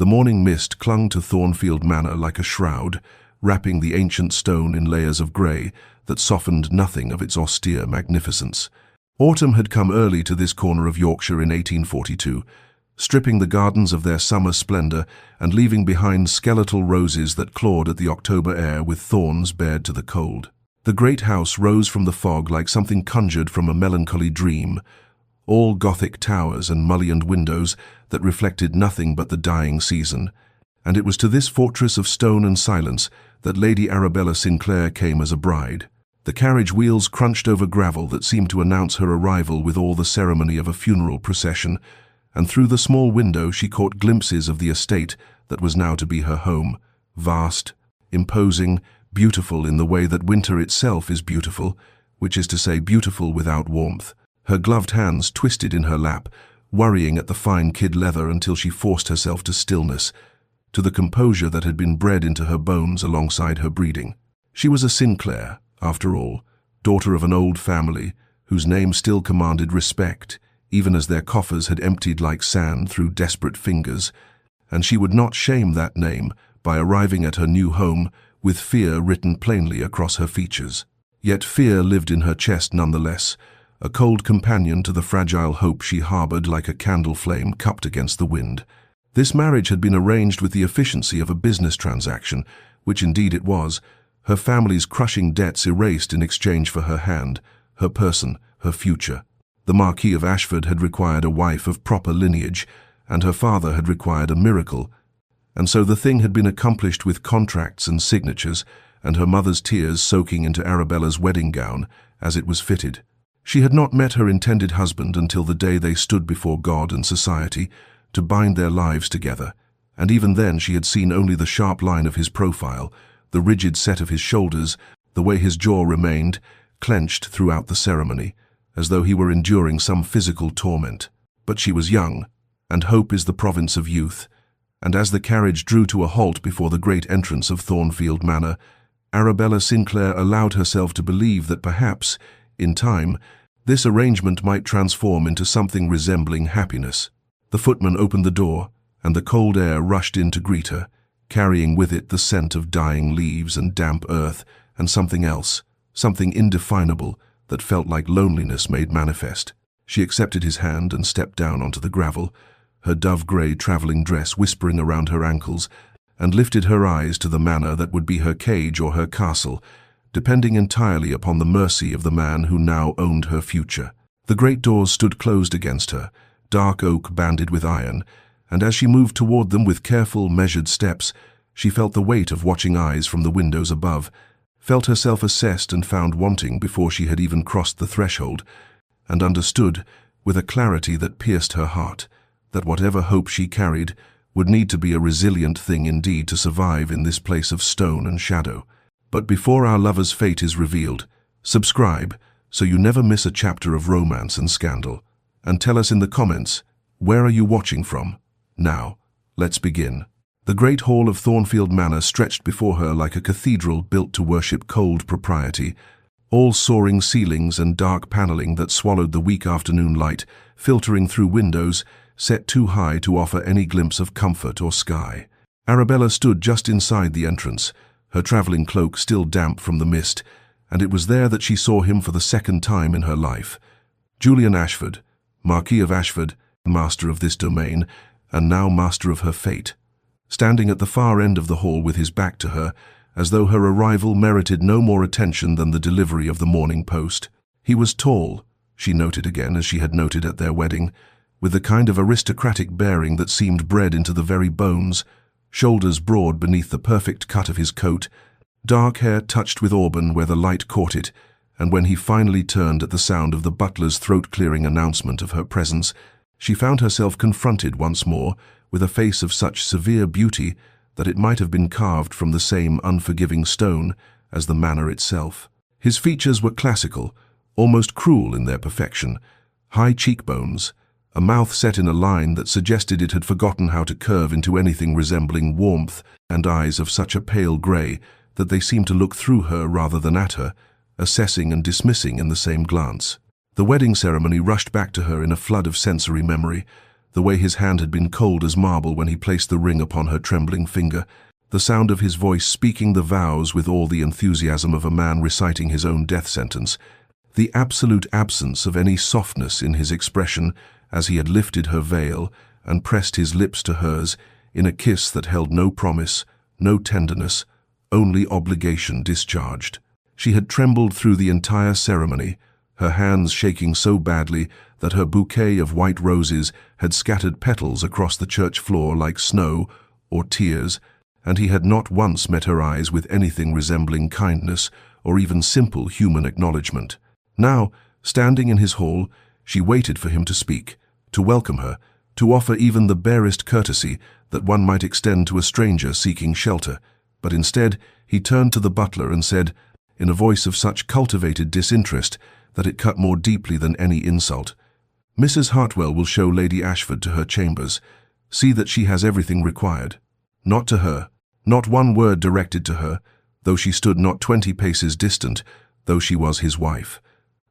The morning mist clung to Thornfield Manor like a shroud, wrapping the ancient stone in layers of grey that softened nothing of its austere magnificence. Autumn had come early to this corner of Yorkshire in 1842, stripping the gardens of their summer splendour and leaving behind skeletal roses that clawed at the October air with thorns bared to the cold. The great house rose from the fog like something conjured from a melancholy dream, all Gothic towers and mullioned windows that reflected nothing but the dying season, and it was to this fortress of stone and silence that Lady Arabella Sinclair came as a bride. The carriage wheels crunched over gravel that seemed to announce her arrival with all the ceremony of a funeral procession, and through the small window she caught glimpses of the estate that was now to be her home, vast, imposing, beautiful in the way that winter itself is beautiful, which is to say beautiful without warmth. Her gloved hands twisted in her lap, worrying at the fine kid leather until she forced herself to stillness, to the composure that had been bred into her bones alongside her breeding. She was a Sinclair, after all, daughter of an old family, whose name still commanded respect, even as their coffers had emptied like sand through desperate fingers, and she would not shame that name by arriving at her new home with fear written plainly across her features. Yet fear lived in her chest nonetheless, a cold companion to the fragile hope she harbored like a candle flame cupped against the wind. This marriage had been arranged with the efficiency of a business transaction, which indeed it was, her family's crushing debts erased in exchange for her hand, her person, her future. The Marquis of Ashford had required a wife of proper lineage, and her father had required a miracle, and so the thing had been accomplished with contracts and signatures, and her mother's tears soaking into Arabella's wedding gown as it was fitted. She had not met her intended husband until the day they stood before God and society to bind their lives together, and even then she had seen only the sharp line of his profile, the rigid set of his shoulders, the way his jaw remained, clenched throughout the ceremony, as though he were enduring some physical torment. But she was young, and hope is the province of youth, and as the carriage drew to a halt before the great entrance of Thornfield Manor, Arabella Sinclair allowed herself to believe that perhaps, in time, this arrangement might transform into something resembling happiness. The footman opened the door, and the cold air rushed in to greet her, carrying with it the scent of dying leaves and damp earth, and something else, something indefinable, that felt like loneliness made manifest. She accepted his hand and stepped down onto the gravel, her dove-grey travelling dress whispering around her ankles, and lifted her eyes to the manor that would be her cage or her castle, depending entirely upon the mercy of the man who now owned her future. The great doors stood closed against her, dark oak banded with iron, and as she moved toward them with careful, measured steps, she felt the weight of watching eyes from the windows above, felt herself assessed and found wanting before she had even crossed the threshold, and understood, with a clarity that pierced her heart, that whatever hope she carried would need to be a resilient thing indeed to survive in this place of stone and shadow. But before our lover's fate is revealed, subscribe so you never miss a chapter of romance and scandal, and tell us in the comments, where are you watching from? Now, let's begin. The great hall of Thornfield Manor stretched before her like a cathedral built to worship cold propriety, all soaring ceilings and dark paneling that swallowed the weak afternoon light, filtering through windows set too high to offer any glimpse of comfort or sky. Arabella stood just inside the entrance, her travelling cloak still damp from the mist, and it was there that she saw him for the second time in her life. Julian Ashford, Marquis of Ashford, master of this domain, and now master of her fate, standing at the far end of the hall with his back to her, as though her arrival merited no more attention than the delivery of the morning post. He was tall, she noted again as she had noted at their wedding, with the kind of aristocratic bearing that seemed bred into the very bones, shoulders broad beneath the perfect cut of his coat, dark hair touched with auburn where the light caught it, and when he finally turned at the sound of the butler's throat-clearing announcement of her presence, she found herself confronted once more with a face of such severe beauty that it might have been carved from the same unforgiving stone as the manor itself. His features were classical, almost cruel in their perfection, high cheekbones, a mouth set in a line that suggested it had forgotten how to curve into anything resembling warmth, and eyes of such a pale grey that they seemed to look through her rather than at her, assessing and dismissing in the same glance. The wedding ceremony rushed back to her in a flood of sensory memory, the way his hand had been cold as marble when he placed the ring upon her trembling finger, the sound of his voice speaking the vows with all the enthusiasm of a man reciting his own death sentence, the absolute absence of any softness in his expression as he had lifted her veil and pressed his lips to hers in a kiss that held no promise, no tenderness, only obligation discharged. She had trembled through the entire ceremony, her hands shaking so badly that her bouquet of white roses had scattered petals across the church floor like snow or tears, and he had not once met her eyes with anything resembling kindness or even simple human acknowledgement. Now, standing in his hall, she waited for him to speak, to welcome her, to offer even the barest courtesy that one might extend to a stranger seeking shelter. But instead, he turned to the butler and said, in a voice of such cultivated disinterest that it cut more deeply than any insult, "Mrs. Hartwell will show Lady Ashford to her chambers. See that she has everything required." Not to her, not one word directed to her, though she stood not 20 paces distant, though she was his wife,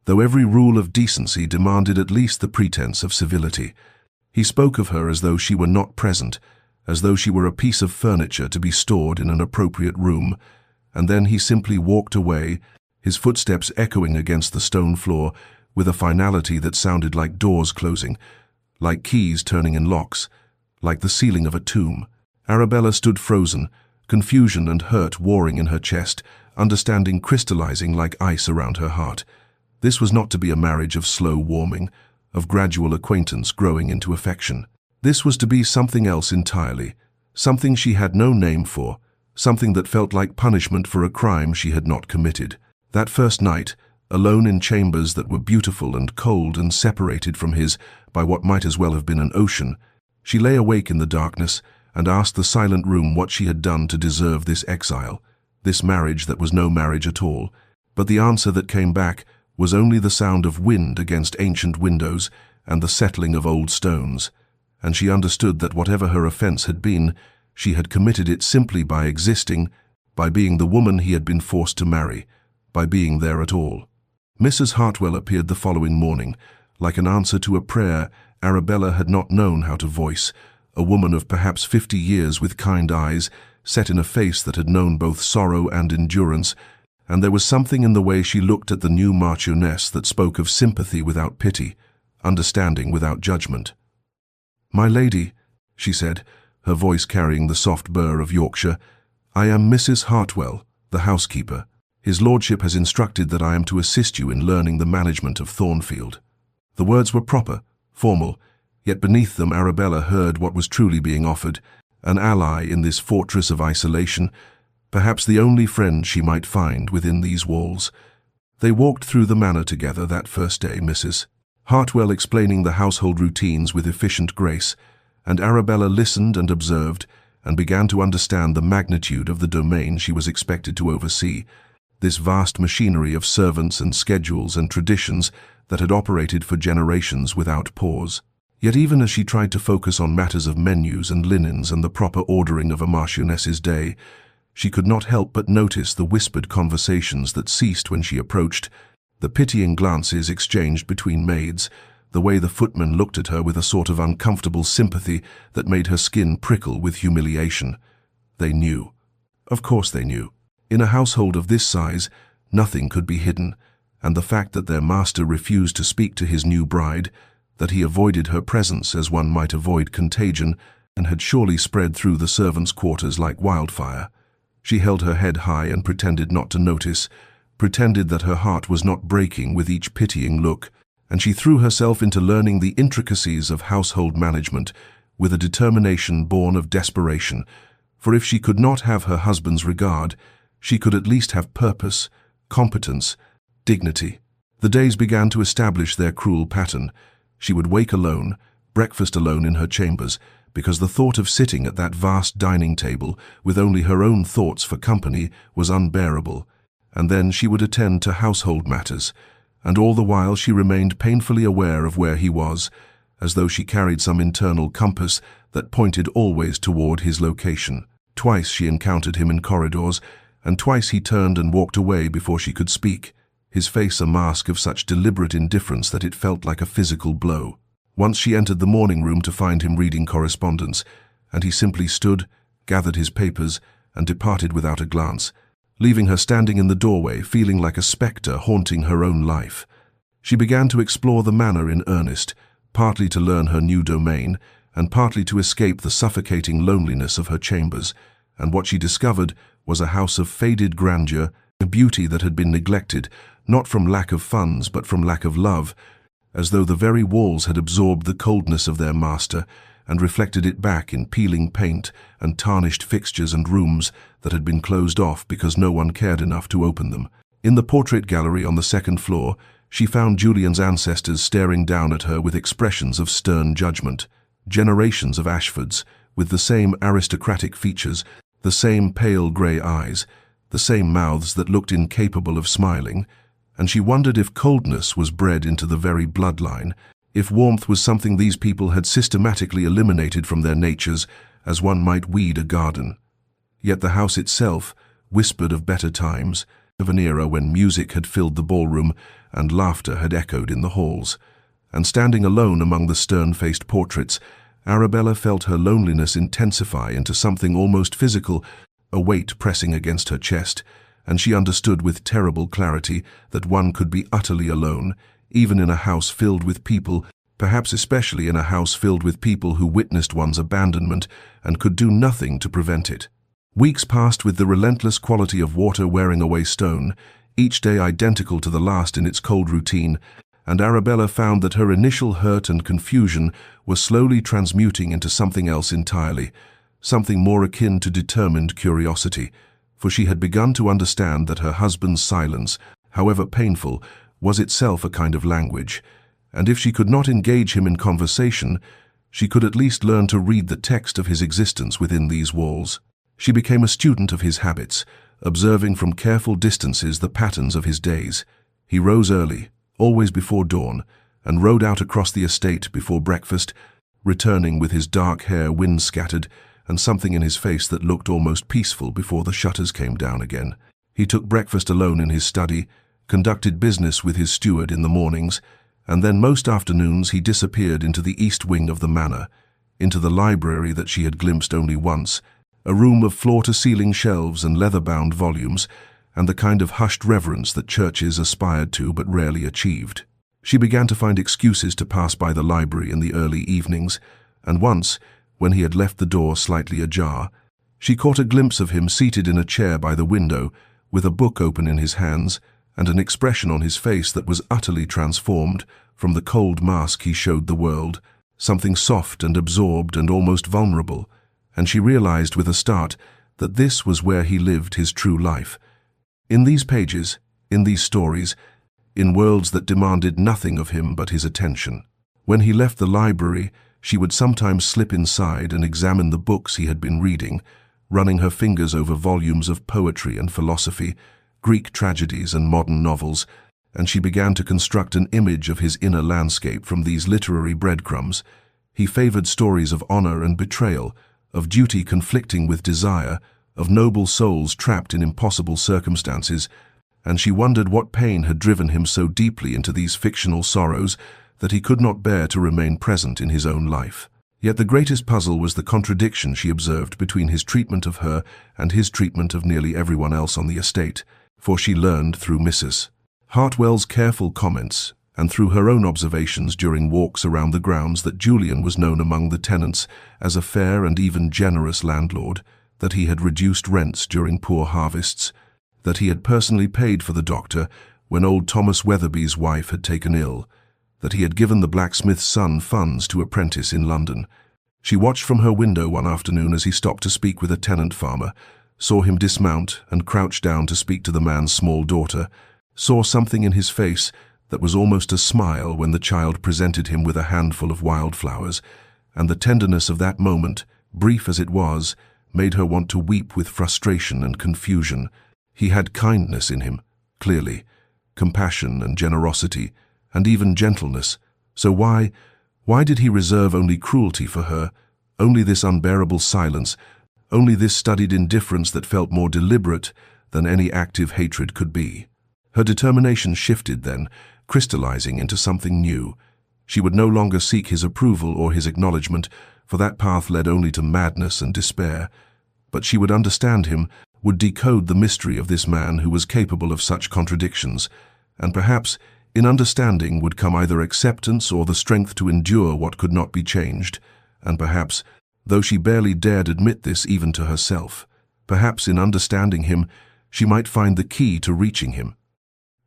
though every rule of decency demanded at least the pretense of civility. He spoke of her as though she were not present, as though she were a piece of furniture to be stored in an appropriate room, and then he simply walked away, his footsteps echoing against the stone floor with a finality that sounded like doors closing, like keys turning in locks, like the ceiling of a tomb. Arabella stood frozen, confusion and hurt warring in her chest, understanding crystallizing like ice around her heart. This was not to be a marriage of slow warming, of gradual acquaintance growing into affection. This was to be something else entirely, something she had no name for, something that felt like punishment for a crime she had not committed. That first night, alone in chambers that were beautiful and cold and separated from his by what might as well have been an ocean, she lay awake in the darkness and asked the silent room what she had done to deserve this exile, this marriage that was no marriage at all. But the answer that came back was only the sound of wind against ancient windows and the settling of old stones, and she understood that whatever her offense had been, she had committed it simply by existing, by being the woman he had been forced to marry, by being there at all. Mrs. Hartwell appeared the following morning, like an answer to a prayer Arabella had not known how to voice, a woman of perhaps 50 years with kind eyes, set in a face that had known both sorrow and endurance, and there was something in the way she looked at the new Marchioness that spoke of sympathy without pity, understanding without judgment. "My lady," she said, her voice carrying the soft burr of Yorkshire, "I am Mrs. Hartwell, the housekeeper. His lordship has instructed that I am to assist you in learning the management of Thornfield." The words were proper, formal, yet beneath them Arabella heard what was truly being offered, an ally in this fortress of isolation, perhaps the only friend she might find within these walls. They walked through the manor together that first day, Mrs. Hartwell explaining the household routines with efficient grace, and Arabella listened and observed, and began to understand the magnitude of the domain she was expected to oversee, this vast machinery of servants and schedules and traditions that had operated for generations without pause. Yet even as she tried to focus on matters of menus and linens and the proper ordering of a marchioness's day, she could not help but notice the whispered conversations that ceased when she approached, the pitying glances exchanged between maids, the way the footmen looked at her with a sort of uncomfortable sympathy that made her skin prickle with humiliation. They knew. Of course they knew. In a household of this size, nothing could be hidden, and the fact that their master refused to speak to his new bride, that he avoided her presence as one might avoid contagion, and had surely spread through the servants' quarters like wildfire. She held her head high and pretended not to notice, pretended that her heart was not breaking with each pitying look, and she threw herself into learning the intricacies of household management with a determination born of desperation, for if she could not have her husband's regard, she could at least have purpose, competence, dignity. The days began to establish their cruel pattern. She would wake alone, breakfast alone in her chambers, because the thought of sitting at that vast dining table with only her own thoughts for company was unbearable, and then she would attend to household matters, and all the while she remained painfully aware of where he was, as though she carried some internal compass that pointed always toward his location. Twice she encountered him in corridors, and twice he turned and walked away before she could speak, his face a mask of such deliberate indifference that it felt like a physical blow. Once she entered the morning room to find him reading correspondence, and he simply stood, gathered his papers, and departed without a glance, leaving her standing in the doorway, feeling like a spectre haunting her own life. She began to explore the manor in earnest, partly to learn her new domain, and partly to escape the suffocating loneliness of her chambers, and what she discovered was a house of faded grandeur, a beauty that had been neglected, not from lack of funds but from lack of love, as though the very walls had absorbed the coldness of their master and reflected it back in peeling paint and tarnished fixtures and rooms that had been closed off because no one cared enough to open them. In the portrait gallery on the second floor, she found Julian's ancestors staring down at her with expressions of stern judgment. Generations of Ashfords, with the same aristocratic features, the same pale grey eyes, the same mouths that looked incapable of smiling, and she wondered if coldness was bred into the very bloodline, if warmth was something these people had systematically eliminated from their natures as one might weed a garden. Yet the house itself whispered of better times, of an era when music had filled the ballroom and laughter had echoed in the halls. And standing alone among the stern-faced portraits, Arabella felt her loneliness intensify into something almost physical, a weight pressing against her chest, and she understood with terrible clarity that one could be utterly alone, even in a house filled with people, perhaps especially in a house filled with people who witnessed one's abandonment and could do nothing to prevent it. Weeks passed with the relentless quality of water wearing away stone, each day identical to the last in its cold routine, and Arabella found that her initial hurt and confusion were slowly transmuting into something else entirely, something more akin to determined curiosity, for she had begun to understand that her husband's silence, however painful, was itself a kind of language, and if she could not engage him in conversation, she could at least learn to read the text of his existence within these walls. She became a student of his habits, observing from careful distances the patterns of his days. He rose early, always before dawn, and rode out across the estate before breakfast, returning with his dark hair wind-scattered and something in his face that looked almost peaceful before the shutters came down again. He took breakfast alone in his study, conducted business with his steward in the mornings, and then most afternoons he disappeared into the east wing of the manor, into the library that she had glimpsed only once, a room of floor-to-ceiling shelves and leather-bound volumes, and the kind of hushed reverence that churches aspired to but rarely achieved. She began to find excuses to pass by the library in the early evenings, and once, when he had left the door slightly ajar, she caught a glimpse of him seated in a chair by the window, with a book open in his hands, and an expression on his face that was utterly transformed from the cold mask he showed the world, something soft and absorbed and almost vulnerable, and she realized with a start that this was where he lived his true life. In these pages, in these stories, in worlds that demanded nothing of him but his attention. When he left the library, she would sometimes slip inside and examine the books he had been reading, running her fingers over volumes of poetry and philosophy, Greek tragedies and modern novels, and she began to construct an image of his inner landscape from these literary breadcrumbs. He favored stories of honor and betrayal, of duty conflicting with desire, of noble souls trapped in impossible circumstances, and she wondered what pain had driven him so deeply into these fictional sorrows that he could not bear to remain present in his own life. Yet the greatest puzzle was the contradiction she observed between his treatment of her and his treatment of nearly everyone else on the estate, for she learned through Mrs. Hartwell's careful comments and through her own observations during walks around the grounds that Julian was known among the tenants as a fair and even generous landlord, that he had reduced rents during poor harvests, that he had personally paid for the doctor when old Thomas Weatherby's wife had taken ill, that he had given the blacksmith's son funds to apprentice in London. She watched from her window one afternoon as he stopped to speak with a tenant farmer, saw him dismount and crouch down to speak to the man's small daughter, saw something in his face that was almost a smile when the child presented him with a handful of wildflowers, and the tenderness of that moment, brief as it was, made her want to weep with frustration and confusion. He had kindness in him, clearly, compassion and generosity, and even gentleness. So why did he reserve only cruelty for her, only this unbearable silence, only this studied indifference that felt more deliberate than any active hatred could be? Her determination shifted then, crystallizing into something new. She would no longer seek his approval or his acknowledgement, for that path led only to madness and despair. But she would understand him, would decode the mystery of this man who was capable of such contradictions, and perhaps, in understanding, would come either acceptance or the strength to endure what could not be changed, and perhaps, though she barely dared admit this even to herself, perhaps in understanding him, she might find the key to reaching him,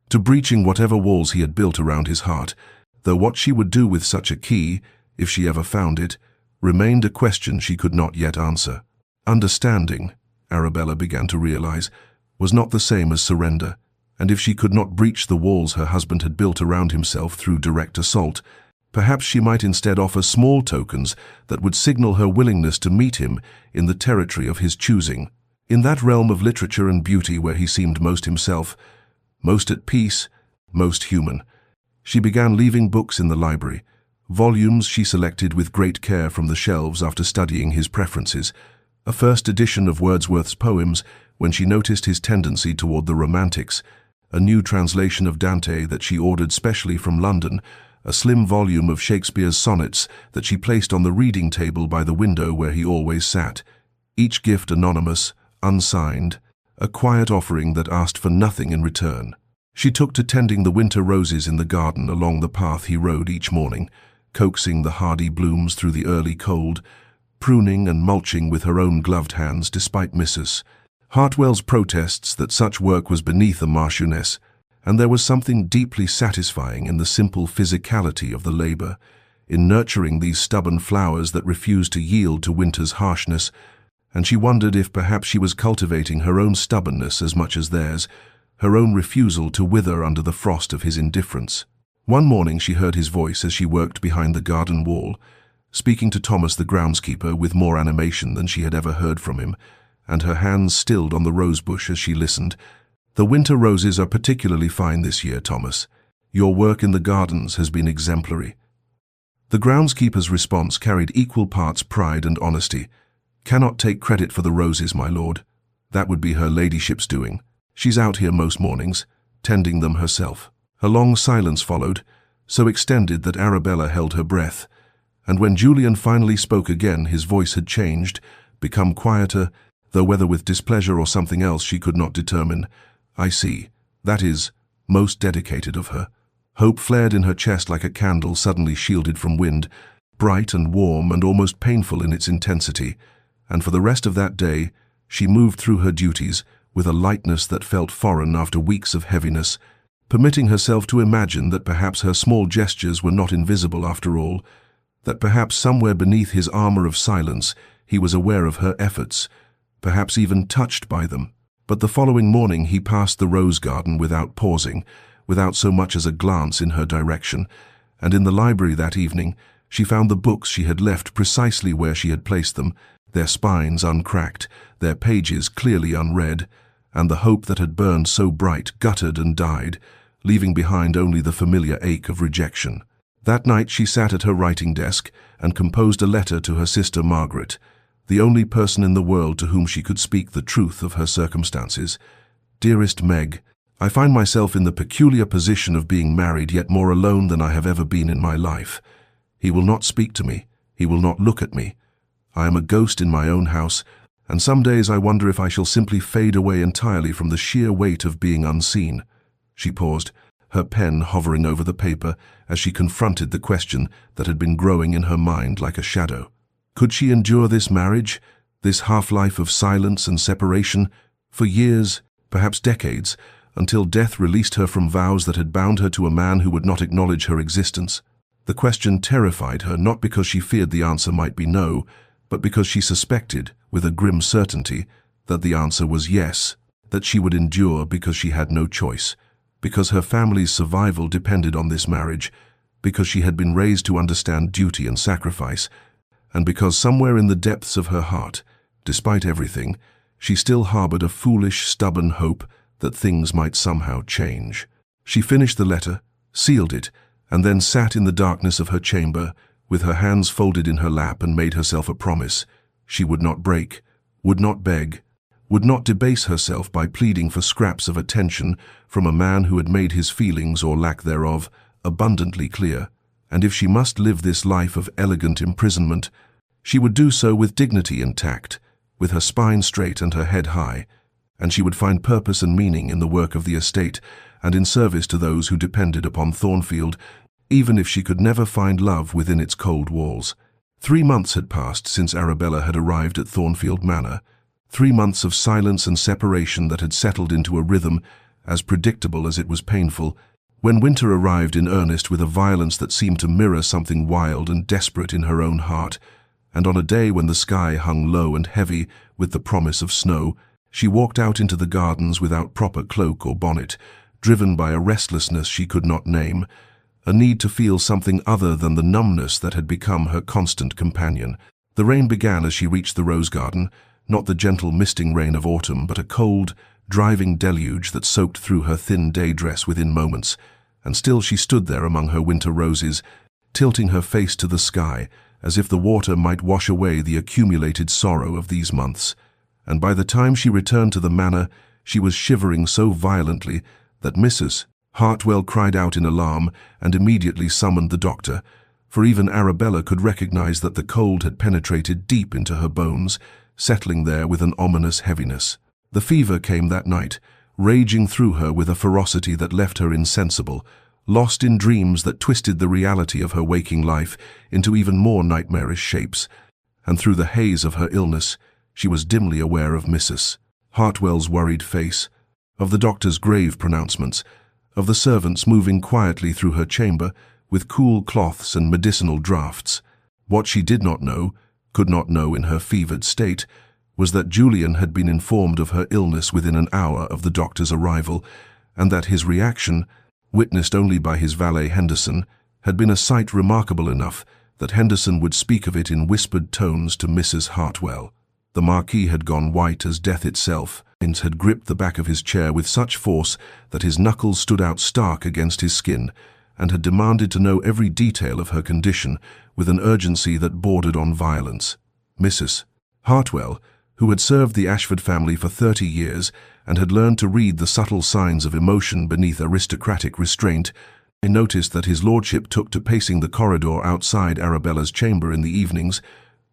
to breaching whatever walls he had built around his heart, though what she would do with such a key, if she ever found it, remained a question she could not yet answer. Understanding, Arabella began to realize, was not the same as surrender, and if she could not breach the walls her husband had built around himself through direct assault, perhaps she might instead offer small tokens that would signal her willingness to meet him in the territory of his choosing, in that realm of literature and beauty where he seemed most himself, most at peace, most human. She began leaving books in the library, volumes she selected with great care from the shelves after studying his preferences, a first edition of Wordsworth's poems when she noticed his tendency toward the romantics, a new translation of Dante that she ordered specially from London, a slim volume of Shakespeare's sonnets that she placed on the reading table by the window where he always sat, each gift anonymous, unsigned, a quiet offering that asked for nothing in return. She took to tending the winter roses in the garden along the path he rode each morning, coaxing the hardy blooms through the early cold, pruning and mulching with her own gloved hands despite Mrs. Hartwell's protests that such work was beneath a marchioness, and there was something deeply satisfying in the simple physicality of the labor, in nurturing these stubborn flowers that refused to yield to winter's harshness, and she wondered if perhaps she was cultivating her own stubbornness as much as theirs, her own refusal to wither under the frost of his indifference. One morning she heard his voice as she worked behind the garden wall, speaking to Thomas the groundskeeper with more animation than she had ever heard from him, and her hands stilled on the rosebush as she listened. "The winter roses are particularly fine this year, Thomas. Your work in the gardens has been exemplary." The groundskeeper's response carried equal parts pride and honesty. "Cannot take credit for the roses, my lord. That would be her ladyship's doing. She's out here most mornings, tending them herself." A long silence followed, so extended that Arabella held her breath, and when Julian finally spoke again, his voice had changed, become quieter, though whether with displeasure or something else she could not determine. "I see. That is most dedicated of her." Hope flared in her chest like a candle suddenly shielded from wind, bright and warm and almost painful in its intensity, and for the rest of that day she moved through her duties with a lightness that felt foreign after weeks of heaviness, permitting herself to imagine that perhaps her small gestures were not invisible after all, that perhaps somewhere beneath his armor of silence he was aware of her efforts, perhaps even touched by them. But the following morning he passed the rose garden without pausing, without so much as a glance in her direction, and in the library that evening she found the books she had left precisely where she had placed them, their spines uncracked, their pages clearly unread, and the hope that had burned so bright guttered and died, leaving behind only the familiar ache of rejection. That night she sat at her writing desk and composed a letter to her sister Margaret, the only person in the world to whom she could speak the truth of her circumstances. "Dearest Meg, I find myself in the peculiar position of being married yet more alone than I have ever been in my life. He will not speak to me. He will not look at me. I am a ghost in my own house, and some days I wonder if I shall simply fade away entirely from the sheer weight of being unseen." She paused, her pen hovering over the paper as she confronted the question that had been growing in her mind like a shadow. Could she endure this marriage, this half-life of silence and separation, for years, perhaps decades, until death released her from vows that had bound her to a man who would not acknowledge her existence? The question terrified her, not because she feared the answer might be no, but because she suspected, with a grim certainty, that the answer was yes, that she would endure because she had no choice, because her family's survival depended on this marriage, because she had been raised to understand duty and sacrifice, and because somewhere in the depths of her heart, despite everything, she still harbored a foolish, stubborn hope that things might somehow change. She finished the letter, sealed it, and then sat in the darkness of her chamber, with her hands folded in her lap, and made herself a promise. She would not break, would not beg, would not debase herself by pleading for scraps of attention from a man who had made his feelings, or lack thereof, abundantly clear. and if she must live this life of elegant imprisonment, she would do so with dignity and tact, with her spine straight and her head high, and she would find purpose and meaning in the work of the estate and in service to those who depended upon Thornfield, even if she could never find love within its cold walls. 3 months had passed since Arabella had arrived at Thornfield Manor, 3 months of silence and separation that had settled into a rhythm as predictable as it was painful, when winter arrived in earnest with a violence that seemed to mirror something wild and desperate in her own heart, and on a day when the sky hung low and heavy with the promise of snow, she walked out into the gardens without proper cloak or bonnet, driven by a restlessness she could not name, a need to feel something other than the numbness that had become her constant companion. The rain began as she reached the rose garden, not the gentle misting rain of autumn, but a cold, driving deluge that soaked through her thin day dress within moments, and still she stood there among her winter roses, tilting her face to the sky, as if the water might wash away the accumulated sorrow of these months. And by the time she returned to the manor, she was shivering so violently that Mrs. Hartwell cried out in alarm and immediately summoned the doctor, for even Arabella could recognize that the cold had penetrated deep into her bones, settling there with an ominous heaviness. The fever came that night, raging through her with a ferocity that left her insensible, lost in dreams that twisted the reality of her waking life into even more nightmarish shapes, and through the haze of her illness, she was dimly aware of Mrs. Hartwell's worried face, of the doctor's grave pronouncements, of the servants moving quietly through her chamber with cool cloths and medicinal draughts. What she did not know, could not know in her fevered state, was that Julian had been informed of her illness within an hour of the doctor's arrival, and that his reaction, witnessed only by his valet Henderson, had been a sight remarkable enough that Henderson would speak of it in whispered tones to Mrs. Hartwell. The Marquis had gone white as death itself, and had gripped the back of his chair with such force that his knuckles stood out stark against his skin, and had demanded to know every detail of her condition with an urgency that bordered on violence. Mrs. Hartwell, who had served the Ashford family for 30 years and had learned to read the subtle signs of emotion beneath aristocratic restraint, noticed that his lordship took to pacing the corridor outside Arabella's chamber in the evenings,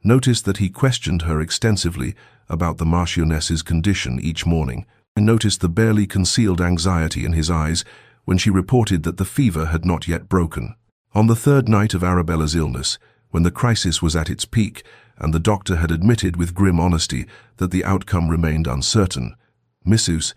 noticed that he questioned her extensively about the Marchioness's condition each morning, and noticed the barely concealed anxiety in his eyes when she reported that the fever had not yet broken. On the 3rd night of Arabella's illness, when the crisis was at its peak, and the doctor had admitted with grim honesty that the outcome remained uncertain, Mrs.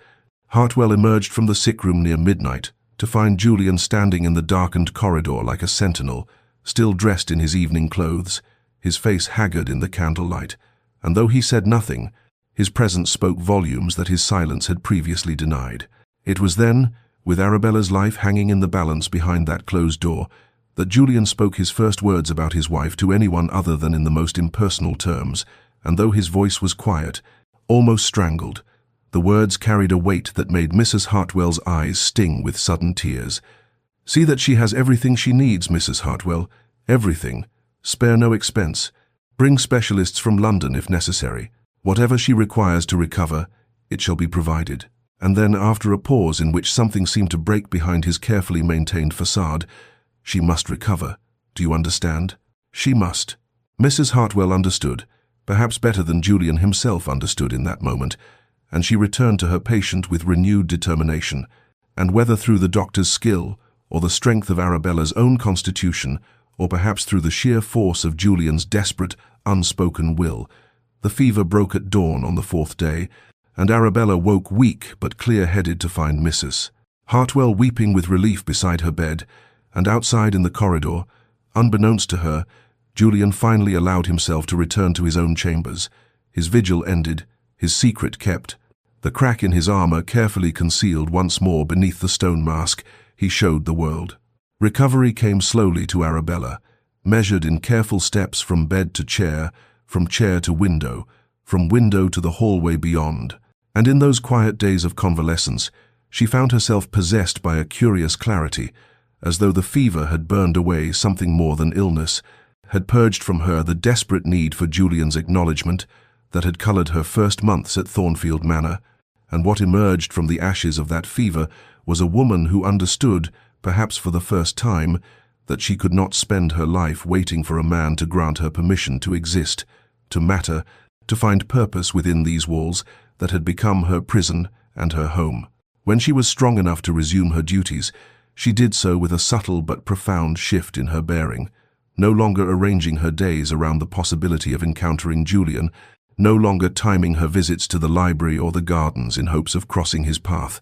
Hartwell emerged from the sick room near midnight to find Julian standing in the darkened corridor like a sentinel, still dressed in his evening clothes, his face haggard in the candlelight, and though he said nothing, his presence spoke volumes that his silence had previously denied. It was then, with Arabella's life hanging in the balance behind that closed door, that Julian spoke his first words about his wife to anyone other than in the most impersonal terms, and though his voice was quiet, almost strangled, the words carried a weight that made Mrs. Hartwell's eyes sting with sudden tears. "See that she has everything she needs, Mrs. Hartwell, everything. Spare no expense. Bring specialists from London if necessary. Whatever she requires to recover, it shall be provided." And then, after a pause in which something seemed to break behind his carefully maintained facade, "She must recover. Do you understand? She must." Mrs. Hartwell understood, perhaps better than Julian himself understood in that moment, and she returned to her patient with renewed determination, and whether through the doctor's skill, or the strength of Arabella's own constitution, or perhaps through the sheer force of Julian's desperate, unspoken will, the fever broke at dawn on the 4th day, and Arabella woke weak but clear-headed to find Mrs. Hartwell weeping with relief beside her bed, and outside in the corridor, unbeknownst to her, Julian finally allowed himself to return to his own chambers, his vigil ended, his secret kept, the crack in his armor carefully concealed once more beneath the stone mask he showed the world. Recovery came slowly to Arabella, measured in careful steps from bed to chair, from chair to window, from window to the hallway beyond, and in those quiet days of convalescence, she found herself possessed by a curious clarity, as though the fever had burned away something more than illness, had purged from her the desperate need for Julian's acknowledgement that had coloured her first months at Thornfield Manor, and what emerged from the ashes of that fever was a woman who understood, perhaps for the first time, that she could not spend her life waiting for a man to grant her permission to exist, to matter, to find purpose within these walls that had become her prison and her home. When she was strong enough to resume her duties, she did so with a subtle but profound shift in her bearing, no longer arranging her days around the possibility of encountering Julian, no longer timing her visits to the library or the gardens in hopes of crossing his path,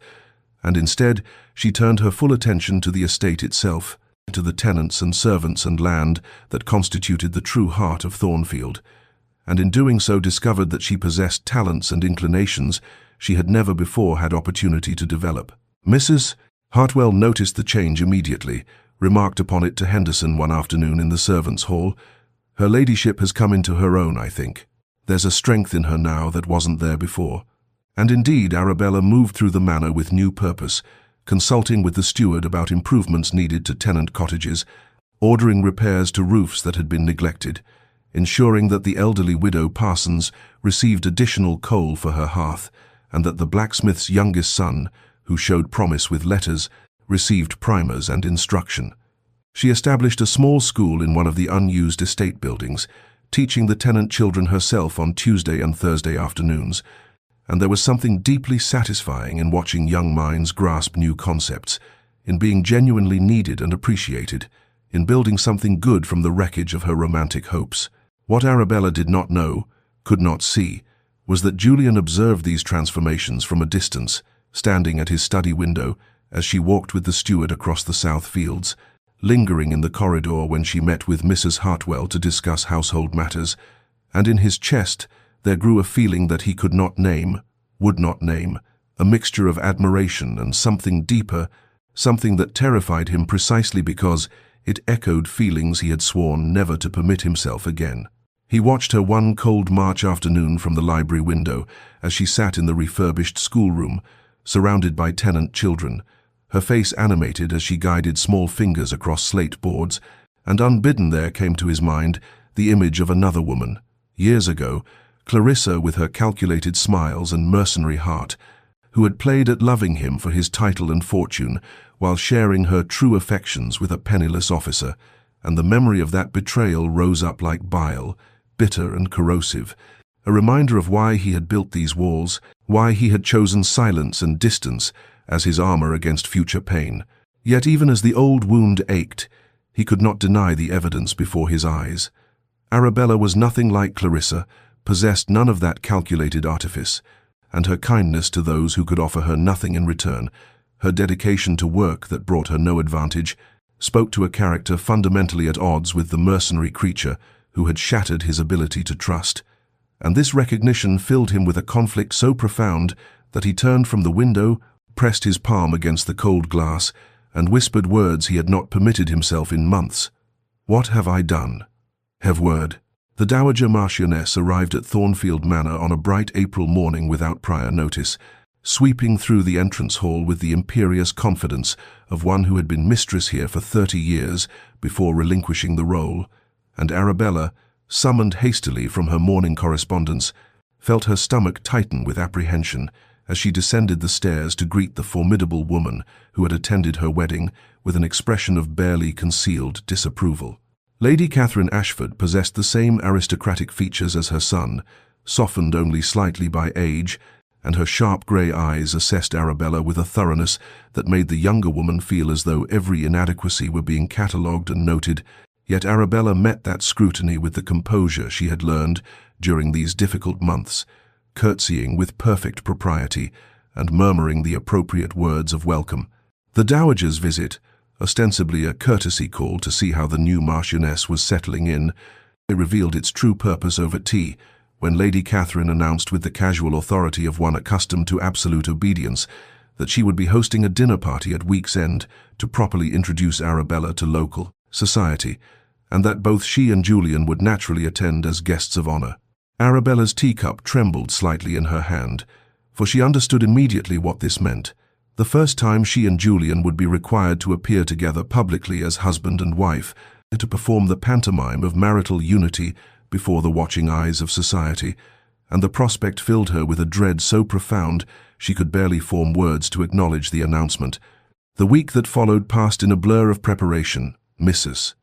and instead she turned her full attention to the estate itself, to the tenants and servants and land that constituted the true heart of Thornfield, and in doing so discovered that she possessed talents and inclinations she had never before had opportunity to develop. Mrs. Hartwell noticed the change immediately, remarked upon it to Henderson one afternoon in the servants' hall. "Her ladyship has come into her own, I think. There's a strength in her now that wasn't there before." And indeed, Arabella moved through the manor with new purpose, consulting with the steward about improvements needed to tenant cottages, ordering repairs to roofs that had been neglected, ensuring that the elderly widow Parsons received additional coal for her hearth, and that the blacksmith's youngest son, who showed promise with letters, received primers and instruction. She established a small school in one of the unused estate buildings, teaching the tenant children herself on Tuesday and Thursday afternoons, and there was something deeply satisfying in watching young minds grasp new concepts, in being genuinely needed and appreciated, in building something good from the wreckage of her romantic hopes. What Arabella did not know, could not see, was that Julian observed these transformations from a distance, standing at his study window as she walked with the steward across the south fields, lingering in the corridor when she met with Mrs. Hartwell to discuss household matters, and in his chest there grew a feeling that he could not name, would not name, a mixture of admiration and something deeper, something that terrified him precisely because it echoed feelings he had sworn never to permit himself again. He watched her one cold March afternoon from the library window as she sat in the refurbished schoolroom, surrounded by tenant children, her face animated as she guided small fingers across slate boards, and unbidden there came to his mind the image of another woman. Years ago, Clarissa, with her calculated smiles and mercenary heart, who had played at loving him for his title and fortune while sharing her true affections with a penniless officer, and the memory of that betrayal rose up like bile, bitter and corrosive, a reminder of why he had built these walls, why he had chosen silence and distance as his armor against future pain. Yet even as the old wound ached, he could not deny the evidence before his eyes. Arabella was nothing like Clarissa, possessed none of that calculated artifice, and her kindness to those who could offer her nothing in return, her dedication to work that brought her no advantage, spoke to a character fundamentally at odds with the mercenary creature who had shattered his ability to trust. And this recognition filled him with a conflict so profound that he turned from the window, pressed his palm against the cold glass, and whispered words he had not permitted himself in months. "What have I done? Have word." The Dowager Marchioness arrived at Thornfield Manor on a bright April morning without prior notice, sweeping through the entrance hall with the imperious confidence of one who had been mistress here for 30 years before relinquishing the role, and Arabella, summoned hastily from her morning correspondence, felt her stomach tighten with apprehension as she descended the stairs to greet the formidable woman who had attended her wedding with an expression of barely concealed disapproval. Lady Catherine Ashford possessed the same aristocratic features as her son, softened only slightly by age, and her sharp grey eyes assessed Arabella with a thoroughness that made the younger woman feel as though every inadequacy were being catalogued and noted. Yet Arabella met that scrutiny with the composure she had learned during these difficult months, curtsying with perfect propriety and murmuring the appropriate words of welcome. The Dowager's visit, ostensibly a courtesy call to see how the new Marchioness was settling in, revealed its true purpose over tea, when Lady Catherine announced with the casual authority of one accustomed to absolute obedience that she would be hosting a dinner party at week's end to properly introduce Arabella to local society, and that both she and Julian would naturally attend as guests of honor. Arabella's teacup trembled slightly in her hand, for she understood immediately what this meant. The first time she and Julian would be required to appear together publicly as husband and wife, to perform the pantomime of marital unity before the watching eyes of society, and the prospect filled her with a dread so profound she could barely form words to acknowledge the announcement. The week that followed passed in a blur of preparation, Mrs.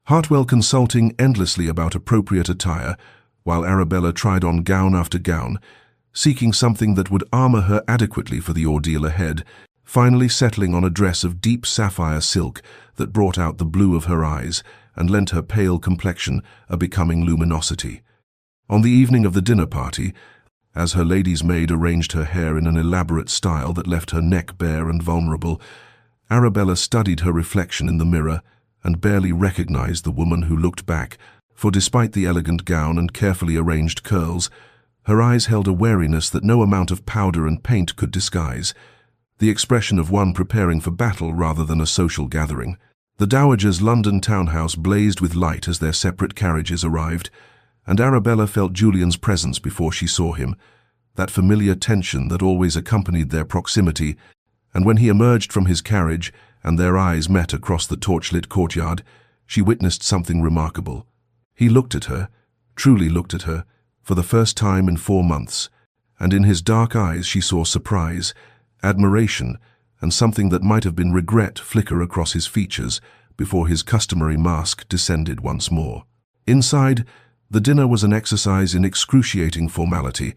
Hartwell consulting endlessly about appropriate attire, while Arabella tried on gown after gown, seeking something that would armor her adequately for the ordeal ahead, finally settling on a dress of deep sapphire silk that brought out the blue of her eyes and lent her pale complexion a becoming luminosity. On the evening of the dinner party, as her lady's maid arranged her hair in an elaborate style that left her neck bare and vulnerable, Arabella studied her reflection in the mirror and barely recognized the woman who looked back, for despite the elegant gown and carefully arranged curls, her eyes held a wariness that no amount of powder and paint could disguise, the expression of one preparing for battle rather than a social gathering. The Dowager's London townhouse blazed with light as their separate carriages arrived, and Arabella felt Julian's presence before she saw him, that familiar tension that always accompanied their proximity, and when he emerged from his carriage and their eyes met across the torchlit courtyard, she witnessed something remarkable. He looked at her, truly looked at her, for the first time in 4 months, and in his dark eyes she saw surprise, admiration, and something that might have been regret flicker across his features before his customary mask descended once more. Inside, the dinner was an exercise in excruciating formality,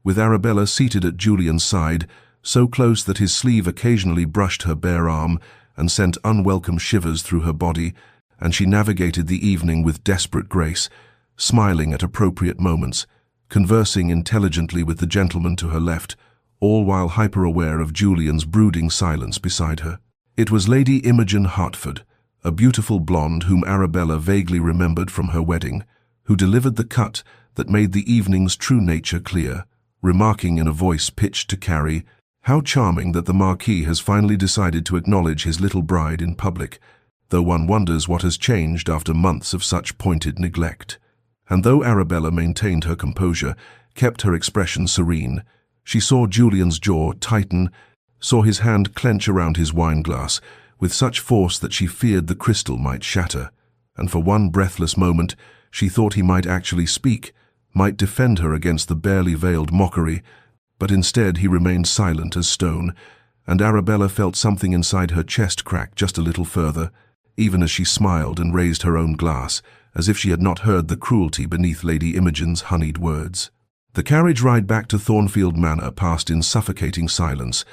with Arabella seated at Julian's side, so close that his sleeve occasionally brushed her bare arm and sent unwelcome shivers through her body, and she navigated the evening with desperate grace, smiling at appropriate moments, conversing intelligently with the gentleman to her left, all while hyper-aware of Julian's brooding silence beside her. It was Lady Imogen Hertford, a beautiful blonde whom Arabella vaguely remembered from her wedding, who delivered the cut that made the evening's true nature clear, remarking in a voice pitched to carry, "How charming that the Marquis has finally decided to acknowledge his little bride in public, though one wonders what has changed after months of such pointed neglect." And though Arabella maintained her composure, kept her expression serene, she saw Julian's jaw tighten, saw his hand clench around his wine-glass with such force that she feared the crystal might shatter, and for one breathless moment she thought he might actually speak, might defend her against the barely veiled mockery, but instead he remained silent as stone, and Arabella felt something inside her chest crack just a little further, even as she smiled and raised her own glass, as if she had not heard the cruelty beneath Lady Imogen's honeyed words. The carriage ride back to Thornfield Manor passed in suffocating silence,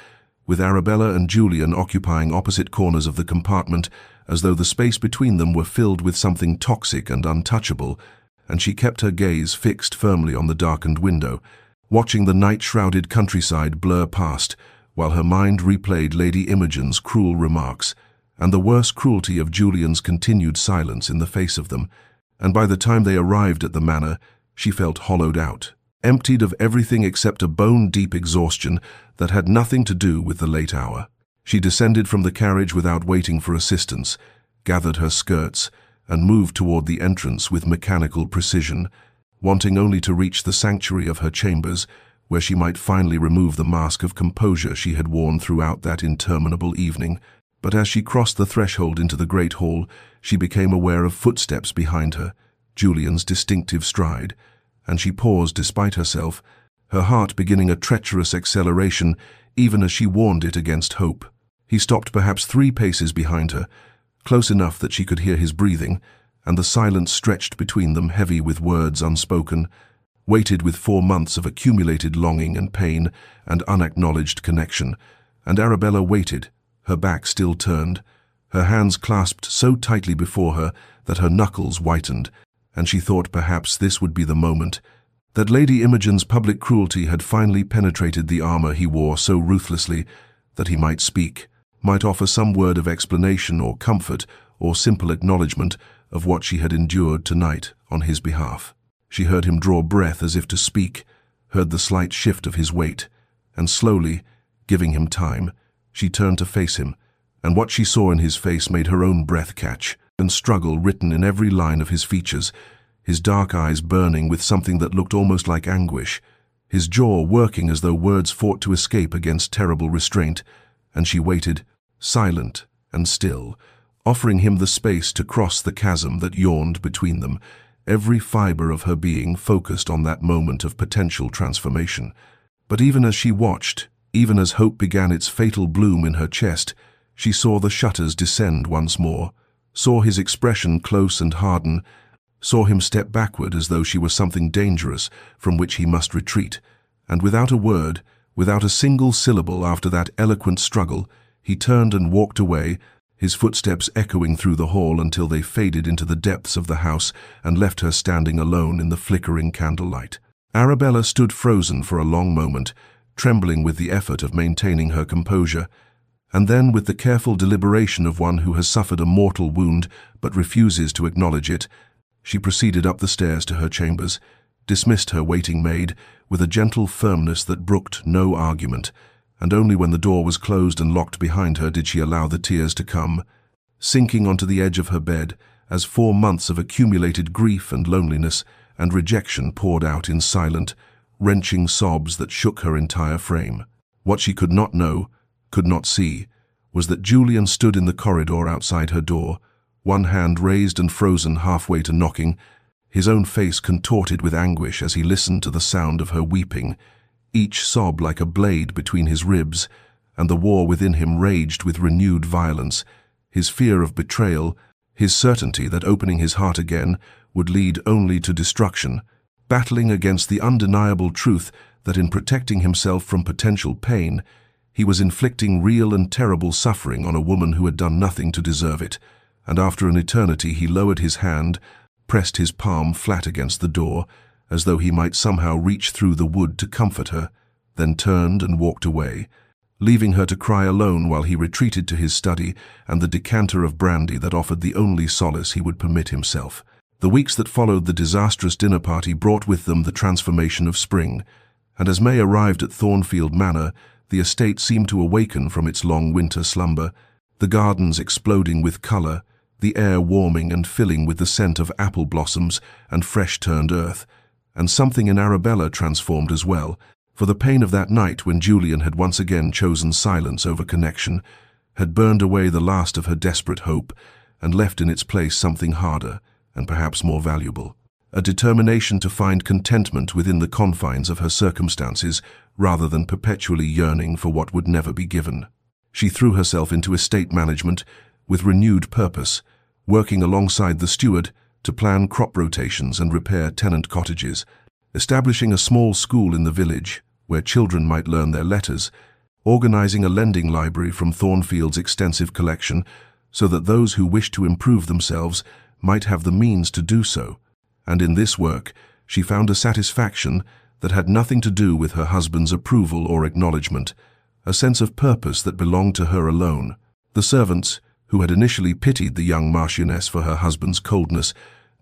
with Arabella and Julian occupying opposite corners of the compartment, as though the space between them were filled with something toxic and untouchable, and she kept her gaze fixed firmly on the darkened window, watching the night-shrouded countryside blur past, while her mind replayed Lady Imogen's cruel remarks, and the worse cruelty of Julian's continued silence in the face of them, and by the time they arrived at the manor, she felt hollowed out, emptied of everything except a bone-deep exhaustion that had nothing to do with the late hour. She descended from the carriage without waiting for assistance, gathered her skirts, and moved toward the entrance with mechanical precision, wanting only to reach the sanctuary of her chambers, where she might finally remove the mask of composure she had worn throughout that interminable evening. But as she crossed the threshold into the great hall, she became aware of footsteps behind her, Julian's distinctive stride, and she paused despite herself, her heart beginning a treacherous acceleration even as she warned it against hope. He stopped perhaps 3 paces behind her, close enough that she could hear his breathing, and the silence stretched between them heavy with words unspoken, weighted with 4 months of accumulated longing and pain and unacknowledged connection, and Arabella waited, her back still turned, her hands clasped so tightly before her that her knuckles whitened, and she thought perhaps this would be the moment, that Lady Imogen's public cruelty had finally penetrated the armor he wore so ruthlessly that he might speak, might offer some word of explanation or comfort or simple acknowledgement of what she had endured tonight on his behalf. She heard him draw breath as if to speak, heard the slight shift of his weight, and slowly, giving him time, she turned to face him, and what she saw in his face made her own breath catch, and struggle written in every line of his features, his dark eyes burning with something that looked almost like anguish, his jaw working as though words fought to escape against terrible restraint, and she waited, silent and still, offering him the space to cross the chasm that yawned between them, every fiber of her being focused on that moment of potential transformation. But even as she watched, even as hope began its fatal bloom in her chest, she saw the shutters descend once more, saw his expression close and harden, saw him step backward as though she were something dangerous from which he must retreat, and without a word, without a single syllable after that eloquent struggle, he turned and walked away, his footsteps echoing through the hall until they faded into the depths of the house and left her standing alone in the flickering candlelight. Arabella stood frozen for a long moment, trembling with the effort of maintaining her composure, and then, with the careful deliberation of one who has suffered a mortal wound but refuses to acknowledge it, she proceeded up the stairs to her chambers, dismissed her waiting maid with a gentle firmness that brooked no argument, and only when the door was closed and locked behind her did she allow the tears to come, sinking onto the edge of her bed as 4 months of accumulated grief and loneliness and rejection poured out in silent, wrenching sobs that shook her entire frame. What she could not know, could not see, was that Julian stood in the corridor outside her door, one hand raised and frozen halfway to knocking, his own face contorted with anguish as he listened to the sound of her weeping, each sob like a blade between his ribs, and the war within him raged with renewed violence, his fear of betrayal, his certainty that opening his heart again would lead only to destruction, battling against the undeniable truth that in protecting himself from potential pain, he was inflicting real and terrible suffering on a woman who had done nothing to deserve it, and after an eternity he lowered his hand, pressed his palm flat against the door, as though he might somehow reach through the wood to comfort her, then turned and walked away, leaving her to cry alone while he retreated to his study and the decanter of brandy that offered the only solace he would permit himself. The weeks that followed the disastrous dinner party brought with them the transformation of spring, and as May arrived at Thornfield Manor, the estate seemed to awaken from its long winter slumber, the gardens exploding with colour, the air warming and filling with the scent of apple blossoms and fresh-turned earth, and something in Arabella transformed as well, for the pain of that night when Julian had once again chosen silence over connection, had burned away the last of her desperate hope and left in its place something harder and perhaps more valuable, a determination to find contentment within the confines of her circumstances rather than perpetually yearning for what would never be given. She threw herself into estate management with renewed purpose, working alongside the steward to plan crop rotations and repair tenant cottages, establishing a small school in the village where children might learn their letters, organizing a lending library from Thornfield's extensive collection so that those who wished to improve themselves might have the means to do so. And in this work, she found a satisfaction that had nothing to do with her husband's approval or acknowledgement, a sense of purpose that belonged to her alone. The servants, who had initially pitied the young Marchioness for her husband's coldness,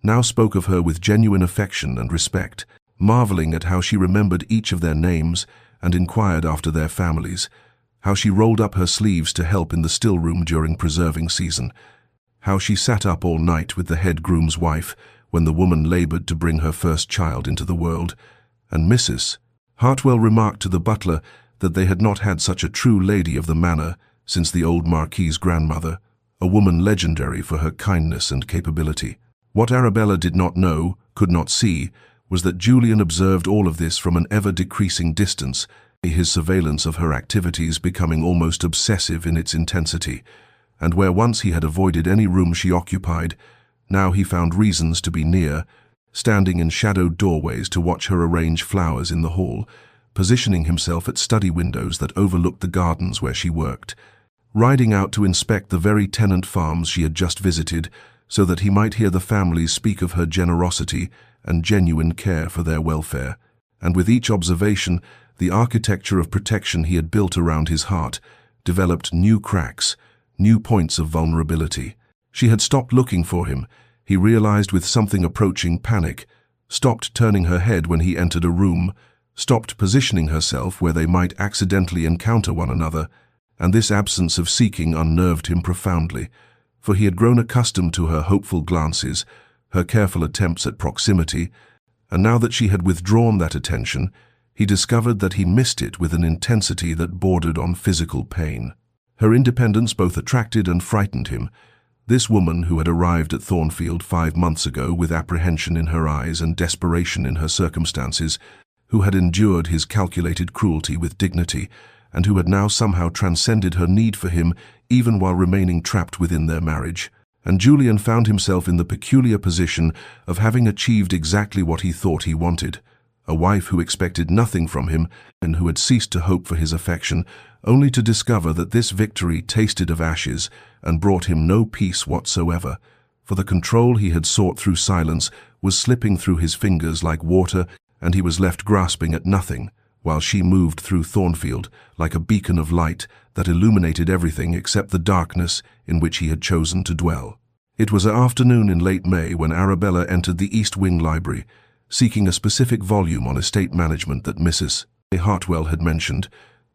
now spoke of her with genuine affection and respect, marveling at how she remembered each of their names and inquired after their families, how she rolled up her sleeves to help in the still-room during preserving season, how she sat up all night with the head groom's wife when the woman laboured to bring her first child into the world, and Mrs. Hartwell remarked to the butler that they had not had such a true lady of the manor since the old Marquis's grandmother, a woman legendary for her kindness and capability. What Arabella did not know, could not see, was that Julian observed all of this from an ever-decreasing distance, his surveillance of her activities becoming almost obsessive in its intensity, and where once he had avoided any room she occupied, now he found reasons to be near, standing in shadowed doorways to watch her arrange flowers in the hall, positioning himself at study windows that overlooked the gardens where she worked, riding out to inspect the very tenant farms she had just visited so that he might hear the families speak of her generosity and genuine care for their welfare. And with each observation, the architecture of protection he had built around his heart developed new cracks, new points of vulnerability. She had stopped looking for him, he realized with something approaching panic, stopped turning her head when he entered a room, stopped positioning herself where they might accidentally encounter one another, and this absence of seeking unnerved him profoundly, for he had grown accustomed to her hopeful glances, her careful attempts at proximity, and now that she had withdrawn that attention, he discovered that he missed it with an intensity that bordered on physical pain. Her independence both attracted and frightened him. This woman who had arrived at Thornfield 5 months ago with apprehension in her eyes and desperation in her circumstances, who had endured his calculated cruelty with dignity, and who had now somehow transcended her need for him even while remaining trapped within their marriage. and Julian found himself in the peculiar position of having achieved exactly what he thought he wanted. A wife who expected nothing from him and who had ceased to hope for his affection, only to discover that this victory tasted of ashes and brought him no peace whatsoever, for the control he had sought through silence was slipping through his fingers like water, and he was left grasping at nothing, while she moved through Thornfield like a beacon of light that illuminated everything except the darkness in which he had chosen to dwell. It was an afternoon in late May when Arabella entered the East Wing Library, seeking a specific volume on estate management that Mrs. Hartwell had mentioned.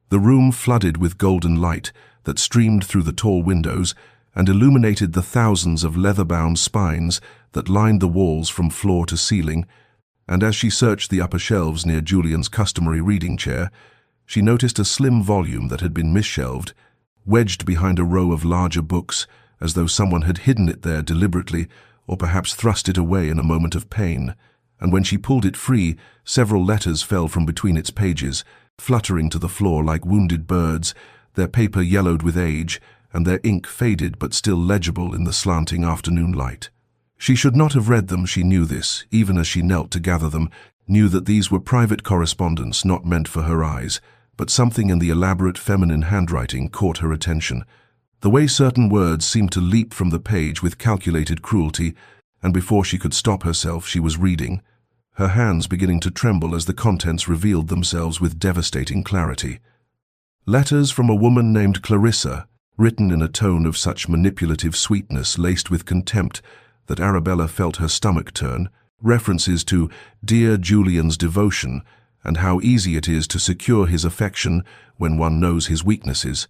The room flooded with golden light that streamed through the tall windows and illuminated the thousands of leather-bound spines that lined the walls from floor to ceiling, and as she searched the upper shelves near Julian's customary reading chair, she noticed a slim volume that had been misshelved, wedged behind a row of larger books, as though someone had hidden it there deliberately or perhaps thrust it away in a moment of pain. And when she pulled it free, several letters fell from between its pages, fluttering to the floor like wounded birds, their paper yellowed with age, and their ink faded but still legible in the slanting afternoon light. She should not have read them, she knew this, even as she knelt to gather them, knew that these were private correspondence not meant for her eyes, but something in the elaborate feminine handwriting caught her attention. The way certain words seemed to leap from the page with calculated cruelty, and before she could stop herself she was reading, her hands beginning to tremble as the contents revealed themselves with devastating clarity. Letters from a woman named Clarissa, written in a tone of such manipulative sweetness laced with contempt that Arabella felt her stomach turn, references to dear Julian's devotion and how easy it is to secure his affection when one knows his weaknesses,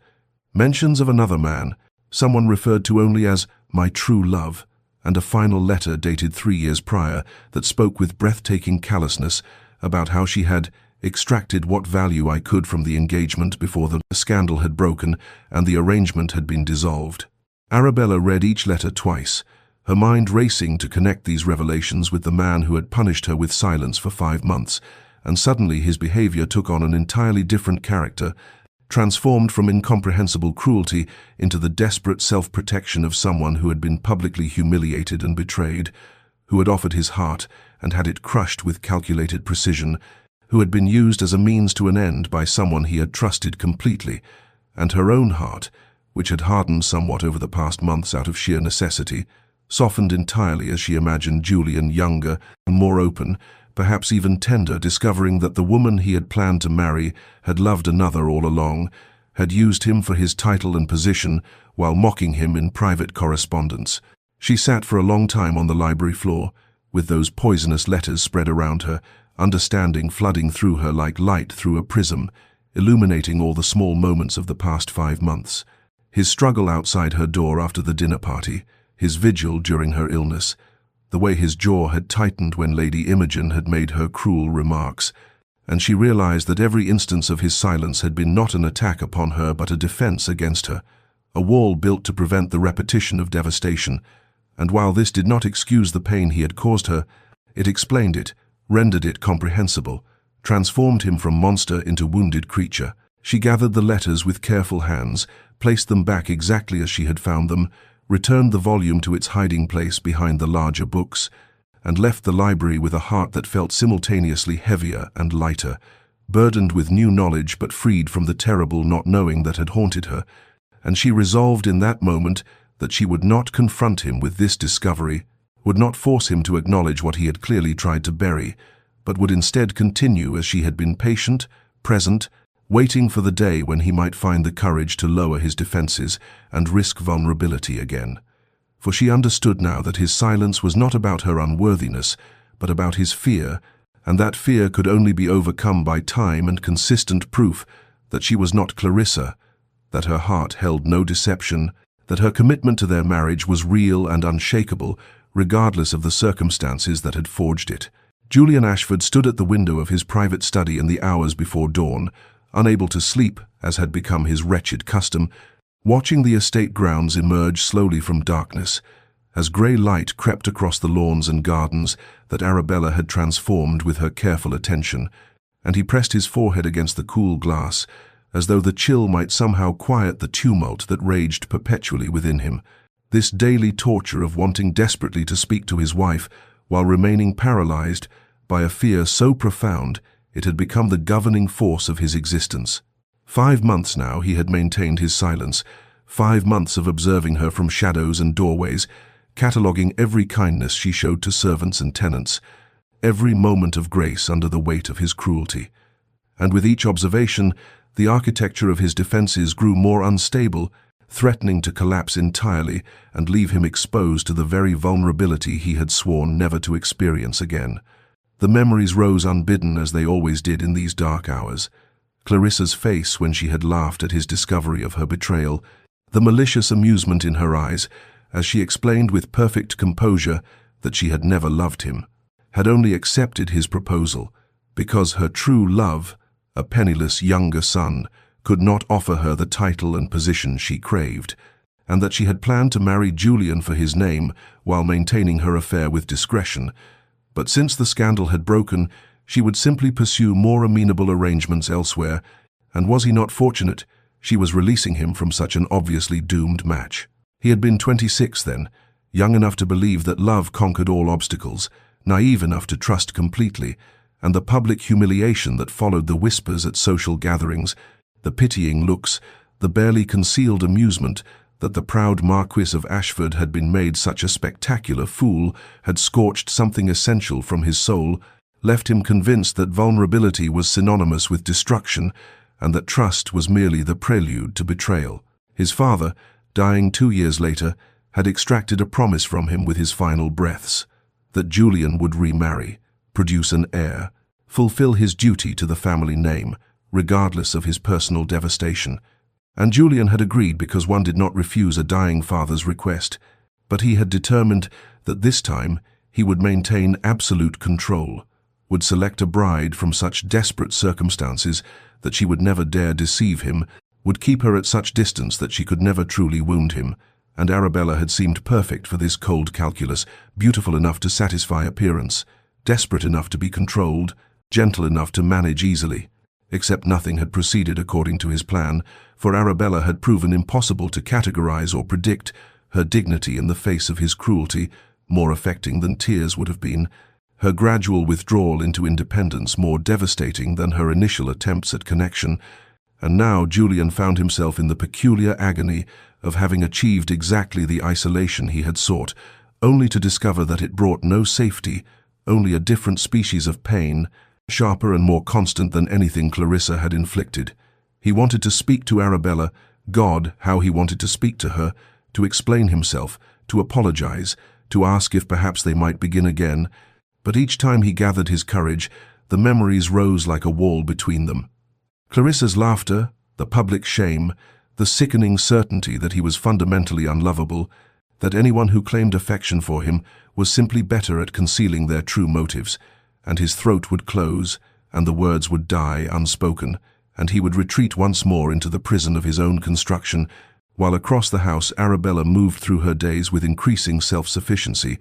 mentions of another man, someone referred to only as my true love, and a final letter dated 3 years prior that spoke with breathtaking callousness about how she had extracted what value I could from the engagement before the scandal had broken and the arrangement had been dissolved. Arabella read each letter twice, her mind racing to connect these revelations with the man who had punished her with silence for 5 months, and suddenly his behavior took on an entirely different character, transformed from incomprehensible cruelty into the desperate self-protection of someone who had been publicly humiliated and betrayed, who had offered his heart and had it crushed with calculated precision, who had been used as a means to an end by someone he had trusted completely, and her own heart, which had hardened somewhat over the past months out of sheer necessity, softened entirely as she imagined Julian younger and more open, perhaps even tender, discovering that the woman he had planned to marry had loved another all along, had used him for his title and position while mocking him in private correspondence. She sat for a long time on the library floor, with those poisonous letters spread around her, understanding flooding through her like light through a prism, illuminating all the small moments of the past 5 months. His struggle outside her door after the dinner party, his vigil during her illness, the way his jaw had tightened when Lady Imogen had made her cruel remarks, and she realized that every instance of his silence had been not an attack upon her but a defense against her, a wall built to prevent the repetition of devastation, and while this did not excuse the pain he had caused her, it explained it, rendered it comprehensible, transformed him from monster into wounded creature. She gathered the letters with careful hands, placed them back exactly as she had found them, returned the volume to its hiding place behind the larger books, and left the library with a heart that felt simultaneously heavier and lighter, burdened with new knowledge but freed from the terrible not knowing that had haunted her, and she resolved in that moment that she would not confront him with this discovery, would not force him to acknowledge what he had clearly tried to bury, but would instead continue as she had been patient, present, waiting for the day when he might find the courage to lower his defenses and risk vulnerability again. For she understood now that his silence was not about her unworthiness, but about his fear, and that fear could only be overcome by time and consistent proof that she was not Clarissa, that her heart held no deception, that her commitment to their marriage was real and unshakable, regardless of the circumstances that had forged it. Julian Ashford stood at the window of his private study in the hours before dawn, unable to sleep, as had become his wretched custom, watching the estate grounds emerge slowly from darkness, as grey light crept across the lawns and gardens that Arabella had transformed with her careful attention, and he pressed his forehead against the cool glass, as though the chill might somehow quiet the tumult that raged perpetually within him. This daily torture of wanting desperately to speak to his wife while remaining paralyzed by a fear so profound it had become the governing force of his existence. 5 months now he had maintained his silence, 5 months of observing her from shadows and doorways, cataloguing every kindness she showed to servants and tenants, every moment of grace under the weight of his cruelty. And with each observation, the architecture of his defenses grew more unstable, threatening to collapse entirely and leave him exposed to the very vulnerability he had sworn never to experience again. The memories rose unbidden as they always did in these dark hours. Clarissa's face when she had laughed at his discovery of her betrayal, the malicious amusement in her eyes as she explained with perfect composure that she had never loved him, had only accepted his proposal because her true love, a penniless younger son, could not offer her the title and position she craved, and that she had planned to marry Julian for his name while maintaining her affair with discretion. But since the scandal had broken, she would simply pursue more amenable arrangements elsewhere, and was he not fortunate, she was releasing him from such an obviously doomed match. He had been 26 then, young enough to believe that love conquered all obstacles, naive enough to trust completely, and the public humiliation that followed the whispers at social gatherings, the pitying looks, the barely concealed amusement that the proud Marquis of Ashford had been made such a spectacular fool had scorched something essential from his soul, left him convinced that vulnerability was synonymous with destruction and that trust was merely the prelude to betrayal. His father, dying 2 years later, had extracted a promise from him with his final breaths, that Julian would remarry, produce an heir, fulfill his duty to the family name, regardless of his personal devastation. And Julian had agreed because one did not refuse a dying father's request, but he had determined that this time he would maintain absolute control, would select a bride from such desperate circumstances that she would never dare deceive him, would keep her at such distance that she could never truly wound him, and Arabella had seemed perfect for this cold calculus, beautiful enough to satisfy appearance, desperate enough to be controlled, gentle enough to manage easily. Except nothing had proceeded according to his plan, for Arabella had proven impossible to categorize or predict, her dignity in the face of his cruelty more affecting than tears would have been, her gradual withdrawal into independence more devastating than her initial attempts at connection, and now Julian found himself in the peculiar agony of having achieved exactly the isolation he had sought, only to discover that it brought no safety, only a different species of pain, sharper and more constant than anything Clarissa had inflicted. He wanted to speak to Arabella, God, how he wanted to speak to her, to explain himself, to apologize, to ask if perhaps they might begin again, but each time he gathered his courage, the memories rose like a wall between them. Clarissa's laughter, the public shame, the sickening certainty that he was fundamentally unlovable, that anyone who claimed affection for him was simply better at concealing their true motives, and his throat would close, and the words would die unspoken, and he would retreat once more into the prison of his own construction, while across the house Arabella moved through her days with increasing self-sufficiency,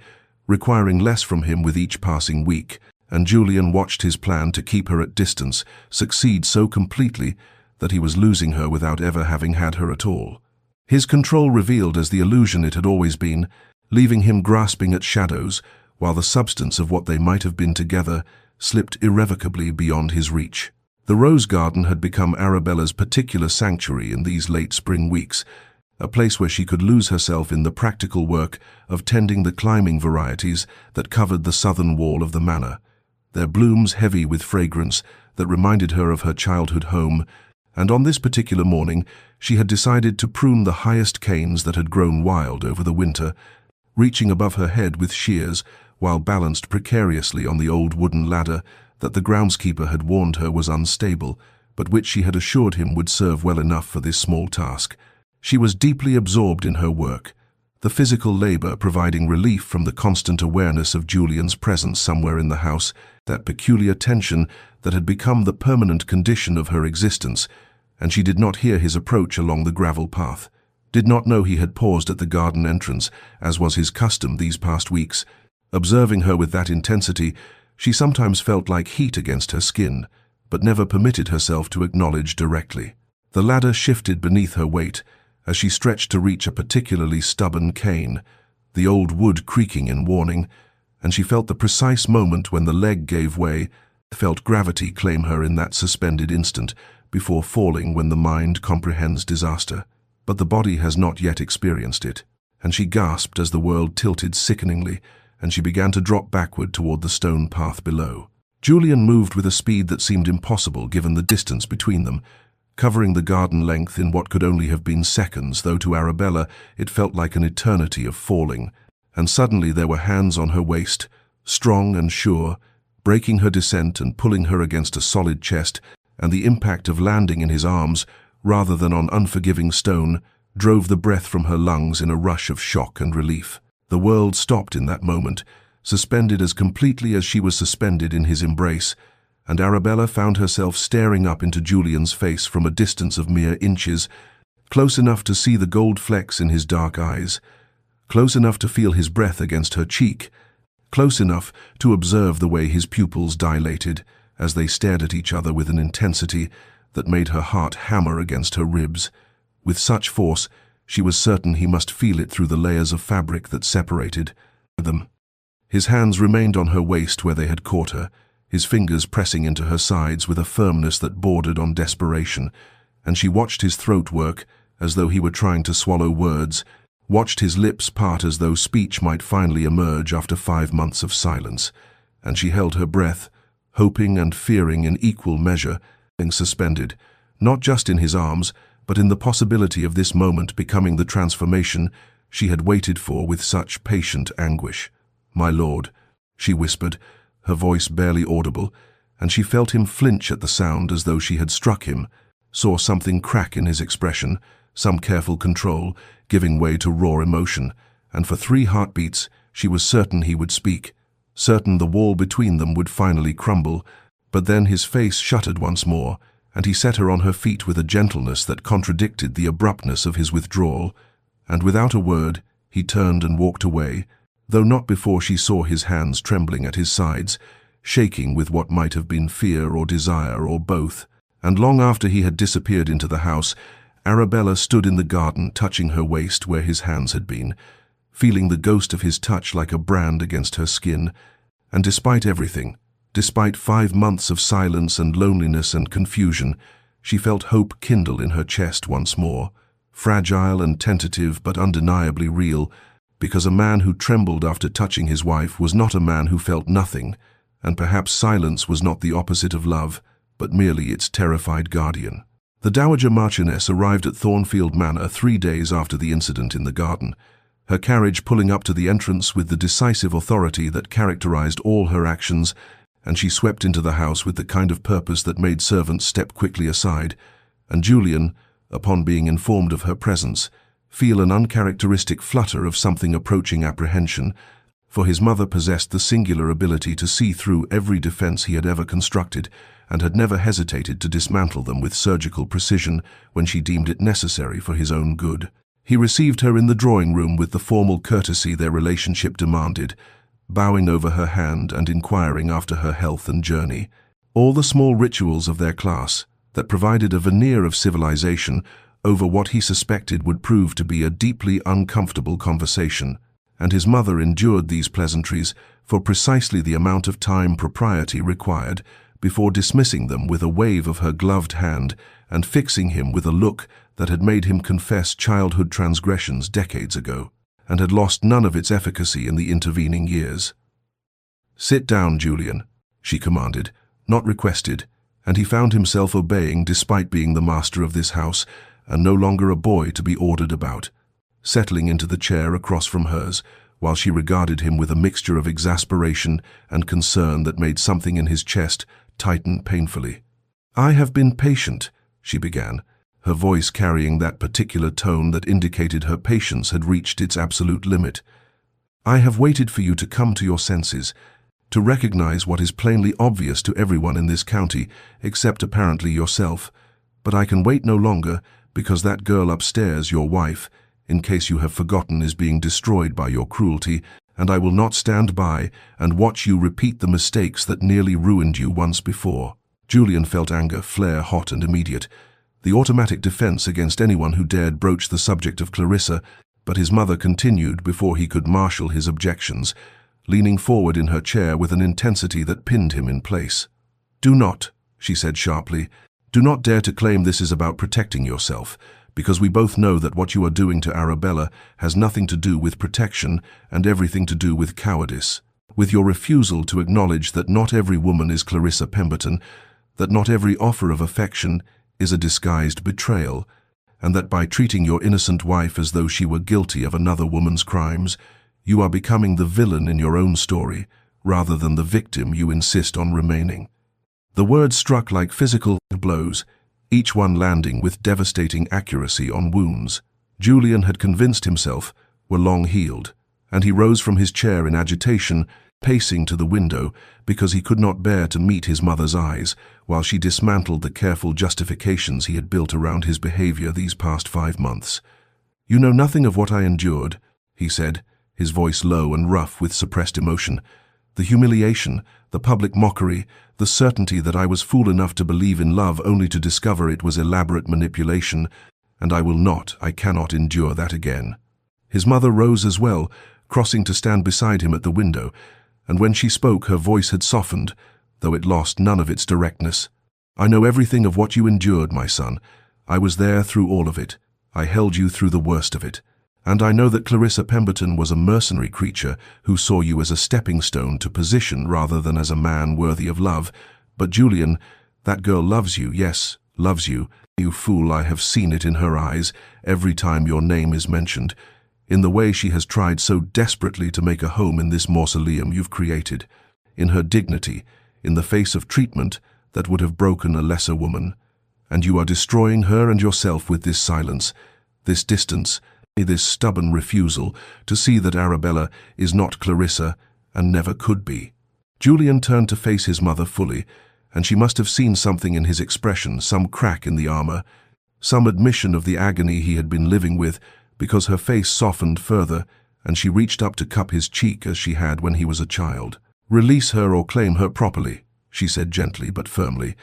requiring less from him with each passing week, and Julian watched his plan to keep her at distance succeed so completely that he was losing her without ever having had her at all. His control revealed as the illusion it had always been, leaving him grasping at shadows, while the substance of what they might have been together slipped irrevocably beyond his reach. The rose garden had become Arabella's particular sanctuary in these late spring weeks, a place where she could lose herself in the practical work of tending the climbing varieties that covered the southern wall of the manor, their blooms heavy with fragrance that reminded her of her childhood home, and on this particular morning she had decided to prune the highest canes that had grown wild over the winter, reaching above her head with shears while balanced precariously on the old wooden ladder that the groundskeeper had warned her was unstable, but which she had assured him would serve well enough for this small task. She was deeply absorbed in her work, the physical labor providing relief from the constant awareness of Julian's presence somewhere in the house, that peculiar tension that had become the permanent condition of her existence, and she did not hear his approach along the gravel path, did not know he had paused at the garden entrance, as was his custom these past weeks. Observing her with that intensity, she sometimes felt like heat against her skin, but never permitted herself to acknowledge directly. The ladder shifted beneath her weight, as she stretched to reach a particularly stubborn cane, the old wood creaking in warning, and she felt the precise moment when the leg gave way, felt gravity claim her in that suspended instant, before falling when the mind comprehends disaster. But the body has not yet experienced it, and she gasped as the world tilted sickeningly, and she began to drop backward toward the stone path below. Julian moved with a speed that seemed impossible given the distance between them, covering the garden length in what could only have been seconds, though to Arabella it felt like an eternity of falling. And suddenly there were hands on her waist, strong and sure, breaking her descent and pulling her against a solid chest, and the impact of landing in his arms, rather than on unforgiving stone, drove the breath from her lungs in a rush of shock and relief. The world stopped in that moment, suspended as completely as she was suspended in his embrace, and Arabella found herself staring up into Julian's face from a distance of mere inches, close enough to see the gold flecks in his dark eyes, close enough to feel his breath against her cheek, close enough to observe the way his pupils dilated as they stared at each other with an intensity that made her heart hammer against her ribs. With such force, she was certain he must feel it through the layers of fabric that separated them. His hands remained on her waist where they had caught her, his fingers pressing into her sides with a firmness that bordered on desperation, and she watched his throat work as though he were trying to swallow words, watched his lips part as though speech might finally emerge after 5 months of silence, and she held her breath, hoping and fearing in equal measure, being suspended, not just in his arms, but in the possibility of this moment becoming the transformation she had waited for with such patient anguish. "My lord," she whispered, her voice barely audible, and she felt him flinch at the sound as though she had struck him, saw something crack in his expression, some careful control, giving way to raw emotion, and for 3 heartbeats she was certain he would speak, certain the wall between them would finally crumble, but then his face shuttered once more, and he set her on her feet with a gentleness that contradicted the abruptness of his withdrawal, and without a word he turned and walked away, though not before she saw his hands trembling at his sides, shaking with what might have been fear or desire or both. And long after he had disappeared into the house, Arabella stood in the garden touching her waist where his hands had been, feeling the ghost of his touch like a brand against her skin, and despite everything, despite 5 months of silence and loneliness and confusion, she felt hope kindle in her chest once more, fragile and tentative but undeniably real, because a man who trembled after touching his wife was not a man who felt nothing, and perhaps silence was not the opposite of love, but merely its terrified guardian. The Dowager Marchioness arrived at Thornfield Manor 3 days after the incident in the garden, her carriage pulling up to the entrance with the decisive authority that characterized all her actions, and she swept into the house with the kind of purpose that made servants step quickly aside, and Julian, upon being informed of her presence, feel an uncharacteristic flutter of something approaching apprehension, for his mother possessed the singular ability to see through every defense he had ever constructed, and had never hesitated to dismantle them with surgical precision when she deemed it necessary for his own good. He received her in the drawing-room with the formal courtesy their relationship demanded, bowing over her hand and inquiring after her health and journey. All the small rituals of their class, that provided a veneer of civilization over what he suspected would prove to be a deeply uncomfortable conversation, and his mother endured these pleasantries for precisely the amount of time propriety required, before dismissing them with a wave of her gloved hand and fixing him with a look that had made him confess childhood transgressions decades ago, and had lost none of its efficacy in the intervening years. "Sit down, Julian," she commanded, not requested, and he found himself obeying despite being the master of this house, and no longer a boy to be ordered about, settling into the chair across from hers, while she regarded him with a mixture of exasperation and concern that made something in his chest tighten painfully. "I have been patient," she began, her voice carrying that particular tone that indicated her patience had reached its absolute limit. "I have waited for you to come to your senses, to recognize what is plainly obvious to everyone in this county, except apparently yourself, but I can wait no longer, because that girl upstairs, your wife, in case you have forgotten, is being destroyed by your cruelty, and I will not stand by and watch you repeat the mistakes that nearly ruined you once before." Julian felt anger flare hot and immediate. the automatic defense against anyone who dared broach the subject of Clarissa, but his mother continued before he could marshal his objections, leaning forward in her chair with an intensity that pinned him in place. "Do not," she said sharply, "do not dare to claim this is about protecting yourself, because we both know that what you are doing to Arabella has nothing to do with protection and everything to do with cowardice. With your refusal to acknowledge that not every woman is Clarissa Pemberton, that not every offer of affection is a disguised betrayal, and that by treating your innocent wife as though she were guilty of another woman's crimes, you are becoming the villain in your own story, rather than the victim you insist on remaining." The words struck like physical blows, each one landing with devastating accuracy on wounds Julian had convinced himself were long healed, and he rose from his chair in agitation, pacing to the window because he could not bear to meet his mother's eyes while she dismantled the careful justifications he had built around his behavior these past 5 months. "You know nothing of what I endured," he said, his voice low and rough with suppressed emotion. "The humiliation, the public mockery, the certainty that I was fool enough to believe in love only to discover it was elaborate manipulation, and I cannot endure that again." His mother rose as well, crossing to stand beside him at the window, and when she spoke her voice had softened, though it lost none of its directness. "I know everything of what you endured, my son. I was there through all of it. I held you through the worst of it. And I know that Clarissa Pemberton was a mercenary creature who saw you as a stepping stone to position rather than as a man worthy of love. But Julian, that girl loves you, yes, loves you. You fool, I have seen it in her eyes every time your name is mentioned, in the way she has tried so desperately to make a home in this mausoleum you've created, in her dignity, in the face of treatment that would have broken a lesser woman. And you are destroying her and yourself with this silence, this distance, this stubborn refusal to see that Arabella is not Clarissa and never could be." Julian turned to face his mother fully, and she must have seen something in his expression, some crack in the armor, some admission of the agony he had been living with, because her face softened further, and she reached up to cup his cheek as she had when he was a child. "Release her or claim her properly," she said gently but firmly,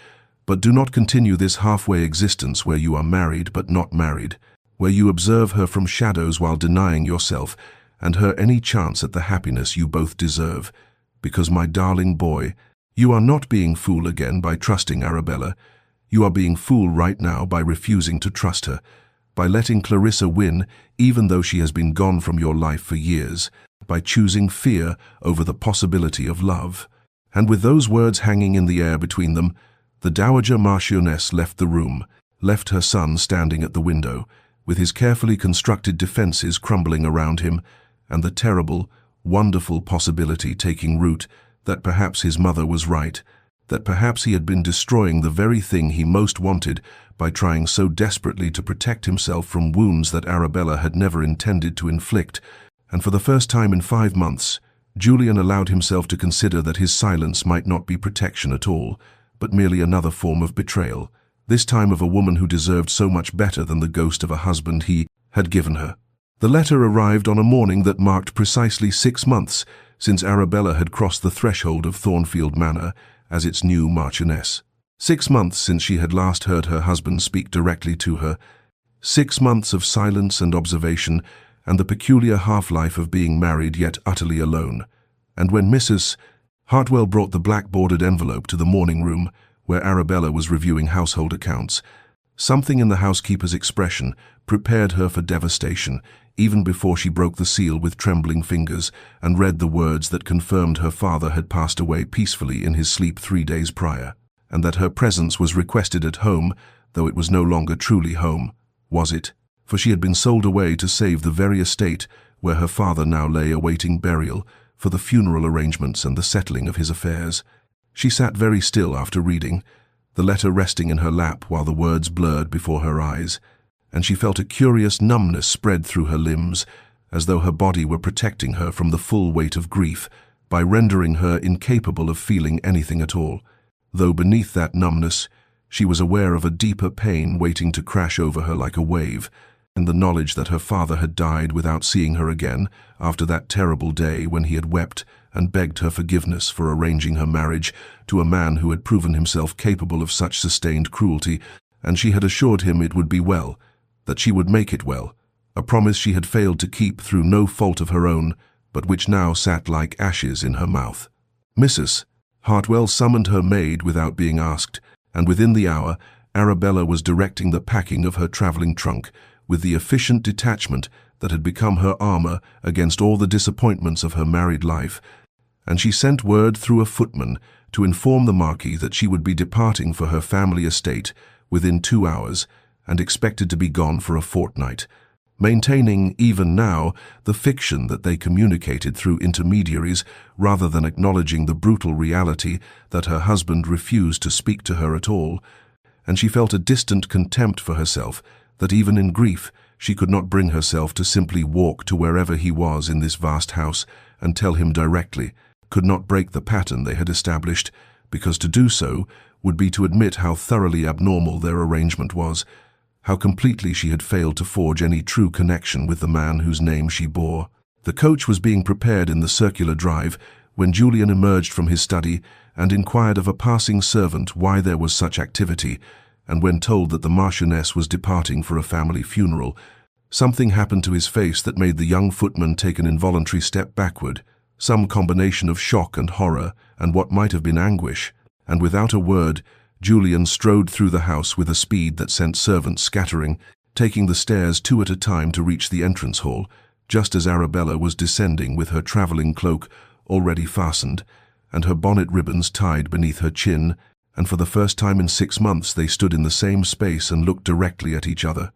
"but do not continue this halfway existence where you are married but not married, where you observe her from shadows while denying yourself and her any chance at the happiness you both deserve. Because, my darling boy, you are not being fool again by trusting Arabella. You are being fool right now by refusing to trust her, by letting Clarissa win even though she has been gone from your life for years, by choosing fear over the possibility of love." And with those words hanging in the air between them, the Dowager Marchioness left the room, left her son standing at the window, with his carefully constructed defenses crumbling around him, and the terrible, wonderful possibility taking root that perhaps his mother was right, that perhaps he had been destroying the very thing he most wanted by trying so desperately to protect himself from wounds that Arabella had never intended to inflict. And for the first time in 5 months, Julian allowed himself to consider that his silence might not be protection at all, but merely another form of betrayal, this time of a woman who deserved so much better than the ghost of a husband he had given her. The letter arrived on a morning that marked precisely 6 months since Arabella had crossed the threshold of Thornfield Manor as its new Marchioness. 6 months since she had last heard her husband speak directly to her. 6 months of silence and observation, and the peculiar half-life of being married yet utterly alone. And when Mrs. Hartwell brought the black-bordered envelope to the morning room, where Arabella was reviewing household accounts, something in the housekeeper's expression prepared her for devastation, even before she broke the seal with trembling fingers and read the words that confirmed her father had passed away peacefully in his sleep 3 days prior, and that her presence was requested at home, though it was no longer truly home, was it? For she had been sold away to save the very estate where her father now lay awaiting burial, for the funeral arrangements and the settling of his affairs. She sat very still after reading, the letter resting in her lap while the words blurred before her eyes, and she felt a curious numbness spread through her limbs, as though her body were protecting her from the full weight of grief by rendering her incapable of feeling anything at all, though beneath that numbness she was aware of a deeper pain waiting to crash over her like a wave, and the knowledge that her father had died without seeing her again after that terrible day when he had wept and begged her forgiveness for arranging her marriage to a man who had proven himself capable of such sustained cruelty and she had assured him it would be well, that she would make it well, a promise she had failed to keep through no fault of her own, but which now sat like ashes in her mouth. Mrs. Hartwell summoned her maid without being asked, and within the hour, Arabella was directing the packing of her traveling trunk with the efficient detachment that had become her armor against all the disappointments of her married life, and she sent word through a footman to inform the Marquis that she would be departing for her family estate within 2 hours and expected to be gone for a fortnight, maintaining, even now, the fiction that they communicated through intermediaries rather than acknowledging the brutal reality that her husband refused to speak to her at all, and she felt a distant contempt for herself that even in grief she could not bring herself to simply walk to wherever he was in this vast house and tell him directly, could not break the pattern they had established, because to do so would be to admit how thoroughly abnormal their arrangement was, how completely she had failed to forge any true connection with the man whose name she bore. The coach was being prepared in the circular drive when Julian emerged from his study and inquired of a passing servant why there was such activity, and when told that the Marchioness was departing for a family funeral, something happened to his face that made the young footman take an involuntary step backward, some combination of shock and horror and what might have been anguish, and without a word, Julian strode through the house with a speed that sent servants scattering, taking the stairs 2 at a time to reach the entrance hall, just as Arabella was descending with her travelling cloak already fastened, and her bonnet ribbons tied beneath her chin, and for the first time in 6 months they stood in the same space and looked directly at each other.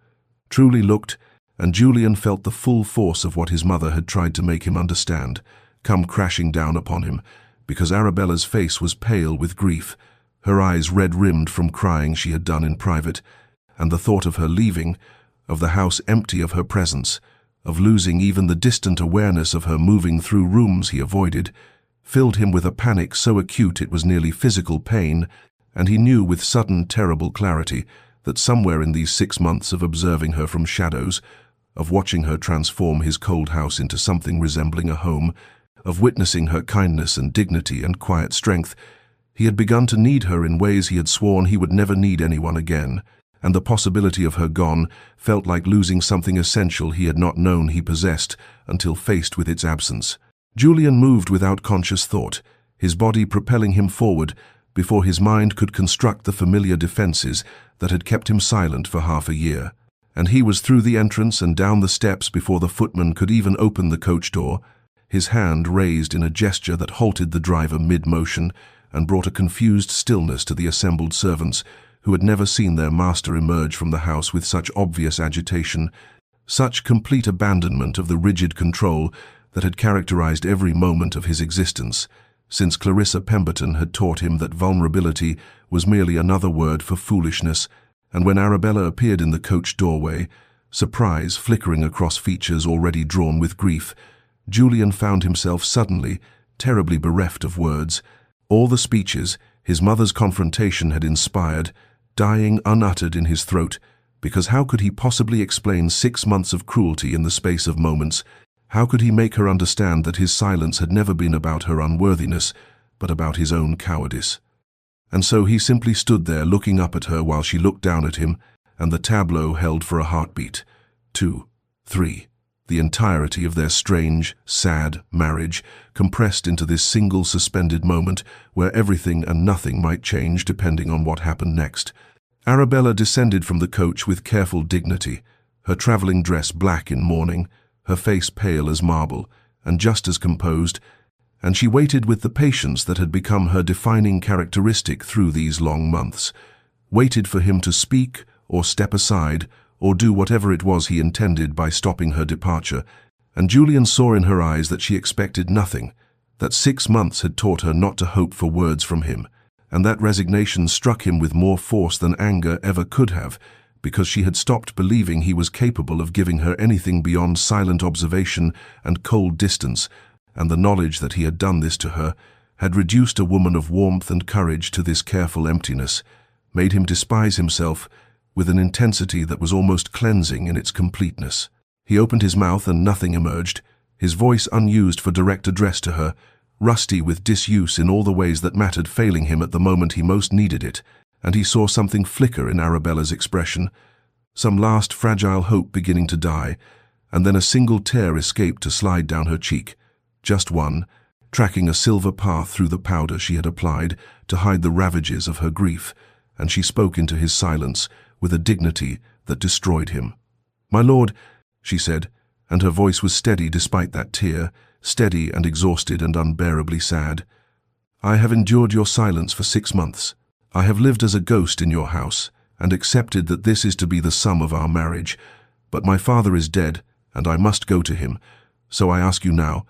Truly looked, and Julian felt the full force of what his mother had tried to make him understand, come crashing down upon him, because Arabella's face was pale with grief, her eyes red-rimmed from crying she had done in private, and the thought of her leaving, of the house empty of her presence, of losing even the distant awareness of her moving through rooms he avoided, filled him with a panic so acute it was nearly physical pain, and he knew with sudden terrible clarity that somewhere in these 6 months of observing her from shadows, of watching her transform his cold house into something resembling a home, of witnessing her kindness and dignity and quiet strength, he had begun to need her in ways he had sworn he would never need anyone again, and the possibility of her gone felt like losing something essential he had not known he possessed until faced with its absence. Julian moved without conscious thought, his body propelling him forward before his mind could construct the familiar defenses that had kept him silent for half a year. And he was through the entrance and down the steps before the footman could even open the coach door, his hand raised in a gesture that halted the driver mid-motion and brought a confused stillness to the assembled servants, who had never seen their master emerge from the house with such obvious agitation, such complete abandonment of the rigid control that had characterized every moment of his existence, since Clarissa Pemberton had taught him that vulnerability was merely another word for foolishness, and when Arabella appeared in the coach doorway, surprise flickering across features already drawn with grief, Julian found himself suddenly, terribly bereft of words. All the speeches his mother's confrontation had inspired, dying unuttered in his throat, because how could he possibly explain 6 months of cruelty in the space of moments? How could he make her understand that his silence had never been about her unworthiness, but about his own cowardice? And so he simply stood there looking up at her while she looked down at him, and the tableau held for a heartbeat. 2, 3. The entirety of their strange, sad marriage compressed into this single suspended moment where everything and nothing might change depending on what happened next. Arabella descended from the coach with careful dignity, her travelling dress black in mourning, her face pale as marble, and just as composed, and she waited with the patience that had become her defining characteristic through these long months, waited for him to speak or step aside, or do whatever it was he intended by stopping her departure, and Julian saw in her eyes that she expected nothing, that 6 months had taught her not to hope for words from him, and that resignation struck him with more force than anger ever could have, because she had stopped believing he was capable of giving her anything beyond silent observation and cold distance, and the knowledge that he had done this to her had reduced a woman of warmth and courage to this careful emptiness, made him despise himself with an intensity that was almost cleansing in its completeness. He opened his mouth and nothing emerged, his voice unused for direct address to her, rusty with disuse in all the ways that mattered failing him at the moment he most needed it, and he saw something flicker in Arabella's expression, some last fragile hope beginning to die, and then a single tear escaped to slide down her cheek, just one, tracking a silver path through the powder she had applied to hide the ravages of her grief, and she spoke into his silence with a dignity that destroyed him. "My lord," she said, and her voice was steady despite that tear, steady and exhausted and unbearably sad. "I have endured your silence for 6 months. I have lived as a ghost in your house, and accepted that this is to be the sum of our marriage. But my father is dead, and I must go to him. So I ask you now,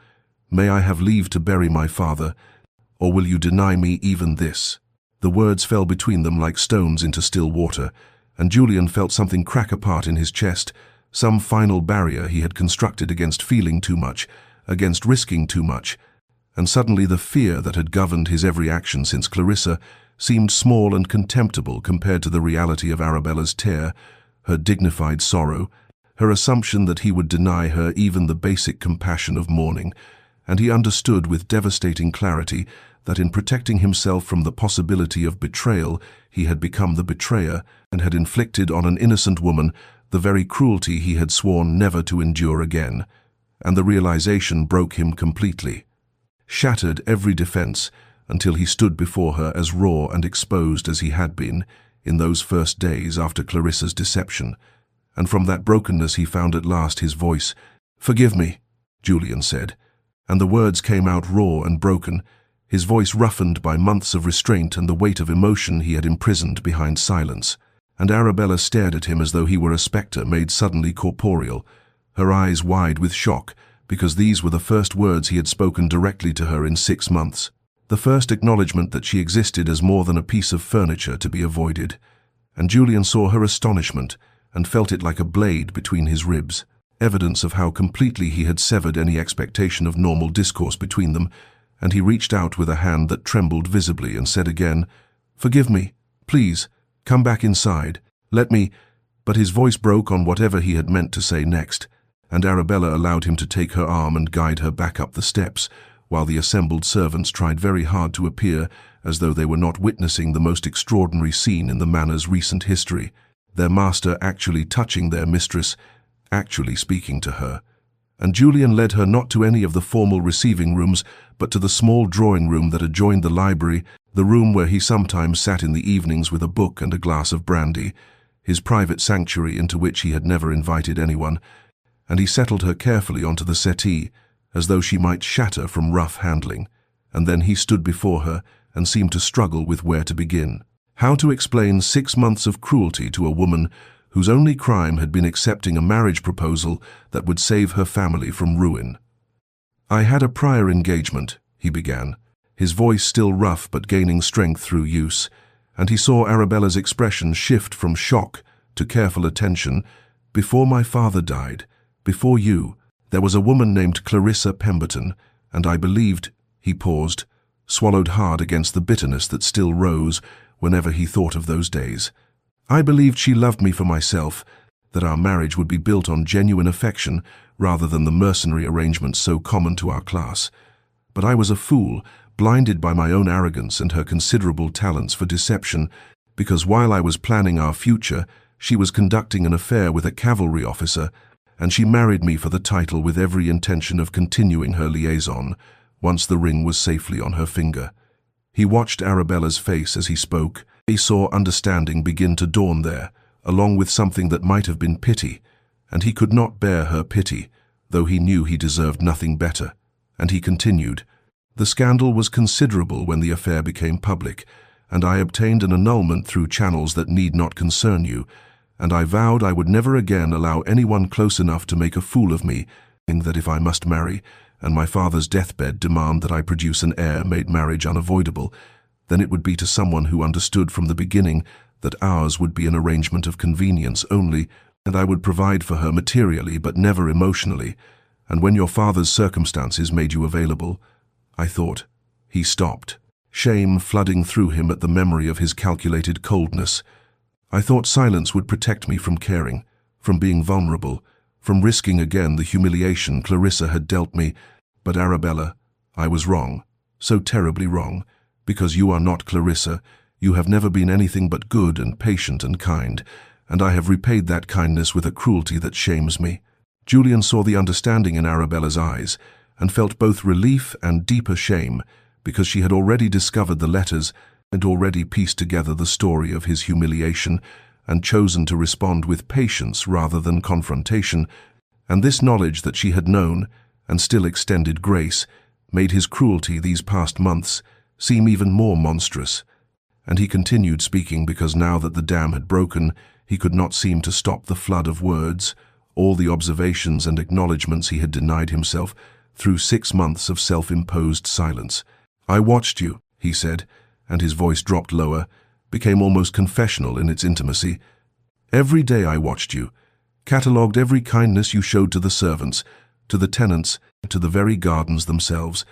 may I have leave to bury my father, or will you deny me even this?" The words fell between them like stones into still water, and Julian felt something crack apart in his chest, some final barrier he had constructed against feeling too much, against risking too much, and suddenly the fear that had governed his every action since Clarissa seemed small and contemptible compared to the reality of Arabella's tear, her dignified sorrow, her assumption that he would deny her even the basic compassion of mourning, and he understood with devastating clarity that in protecting himself from the possibility of betrayal, he had become the betrayer and had inflicted on an innocent woman the very cruelty he had sworn never to endure again. And the realization broke him completely, shattered every defense until he stood before her as raw and exposed as he had been in those first days after Clarissa's deception. And from that brokenness he found at last his voice. "Forgive me," Julian said, and the words came out raw and broken, his voice roughened by months of restraint and the weight of emotion he had imprisoned behind silence. And Arabella stared at him as though he were a spectre made suddenly corporeal, her eyes wide with shock, because these were the first words he had spoken directly to her in 6 months, the first acknowledgement that she existed as more than a piece of furniture to be avoided. And Julian saw her astonishment and felt it like a blade between his ribs, evidence of how completely he had severed any expectation of normal discourse between them, and he reached out with a hand that trembled visibly and said again, "Forgive me, please. Come back inside. Let me—" But his voice broke on whatever he had meant to say next, and Arabella allowed him to take her arm and guide her back up the steps, while the assembled servants tried very hard to appear as though they were not witnessing the most extraordinary scene in the manor's recent history, their master actually touching their mistress, actually speaking to her. And Julian led her not to any of the formal receiving rooms, but to the small drawing room that adjoined the library, the room where he sometimes sat in the evenings with a book and a glass of brandy, his private sanctuary into which he had never invited anyone, and he settled her carefully onto the settee, as though she might shatter from rough handling, and then he stood before her and seemed to struggle with where to begin. How to explain 6 months of cruelty to a woman whose only crime had been accepting a marriage proposal that would save her family from ruin. "I had a prior engagement," he began, his voice still rough but gaining strength through use, and he saw Arabella's expression shift from shock to careful attention. "Before my father died, before you, there was a woman named Clarissa Pemberton, and I believed—" He paused, swallowed hard against the bitterness that still rose whenever he thought of those days. "I believed she loved me for myself, that our marriage would be built on genuine affection rather than the mercenary arrangements so common to our class. But I was a fool, blinded by my own arrogance and her considerable talents for deception, because while I was planning our future, she was conducting an affair with a cavalry officer, and she married me for the title with every intention of continuing her liaison, once the ring was safely on her finger." He watched Arabella's face as he spoke. He saw understanding begin to dawn there, along with something that might have been pity, and he could not bear her pity, though he knew he deserved nothing better. And he continued, "The scandal was considerable when the affair became public, and I obtained an annulment through channels that need not concern you, and I vowed I would never again allow anyone close enough to make a fool of me, that if I must marry, and my father's deathbed demand that I produce an heir made marriage unavoidable, then it would be to someone who understood from the beginning that ours would be an arrangement of convenience only, and I would provide for her materially but never emotionally, and when your father's circumstances made you available, I thought—" He stopped, shame flooding through him at the memory of his calculated coldness. "I thought silence would protect me from caring, from being vulnerable, from risking again the humiliation Clarissa had dealt me, but Arabella, I was wrong, so terribly wrong, because you are not Clarissa, You have never been anything but good and patient and kind, and I have repaid that kindness with a cruelty that shames me." Julian saw the understanding in Arabella's eyes, and felt both relief and deeper shame, because she had already discovered the letters and already pieced together the story of his humiliation, and chosen to respond with patience rather than confrontation, and this knowledge that she had known, and still extended grace, made his cruelty these past months seem even more monstrous. And he continued speaking because now that the dam had broken, he could not seem to stop the flood of words, all the observations and acknowledgments he had denied himself through 6 months of self-imposed silence. "I watched you," he said, and his voice dropped lower, became almost confessional in its intimacy. "Every day I watched you, catalogued every kindness you showed to the servants, to the tenants, to the very gardens themselves.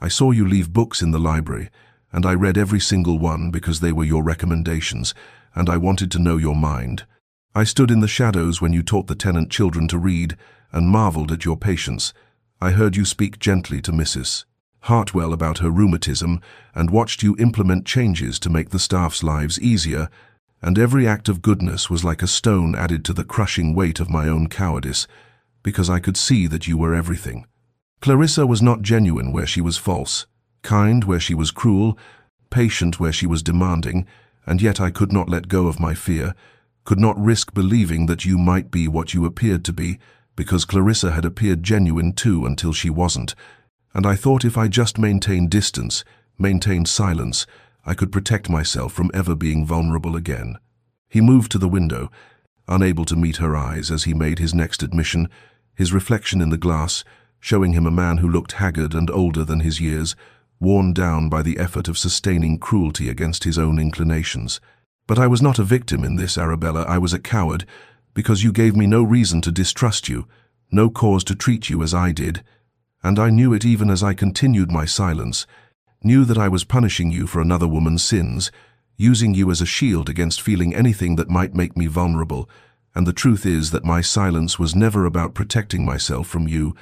I saw you leave books in the library, and I read every single one because they were your recommendations, and I wanted to know your mind. I stood in the shadows when you taught the tenant children to read, and marveled at your patience. I heard you speak gently to Mrs. Hartwell about her rheumatism, and watched you implement changes to make the staff's lives easier, and every act of goodness was like a stone added to the crushing weight of my own cowardice, because I could see that you were everything. Clarissa was not genuine where she was false, kind where she was cruel, patient where she was demanding, and yet I could not let go of my fear, could not risk believing that you might be what you appeared to be, because Clarissa had appeared genuine too until she wasn't, and I thought if I just maintained distance, maintained silence, I could protect myself from ever being vulnerable again." He moved to the window, unable to meet her eyes as he made his next admission, his reflection in the glass, showing him a man who looked haggard and older than his years, worn down by the effort of sustaining cruelty against his own inclinations. "But I was not a victim in this, Arabella. I was a coward, because you gave me no reason to distrust you, no cause to treat you as I did. And I knew it even as I continued my silence, knew that I was punishing you for another woman's sins, using you as a shield against feeling anything that might make me vulnerable, and the truth is that my silence was never about protecting myself from you.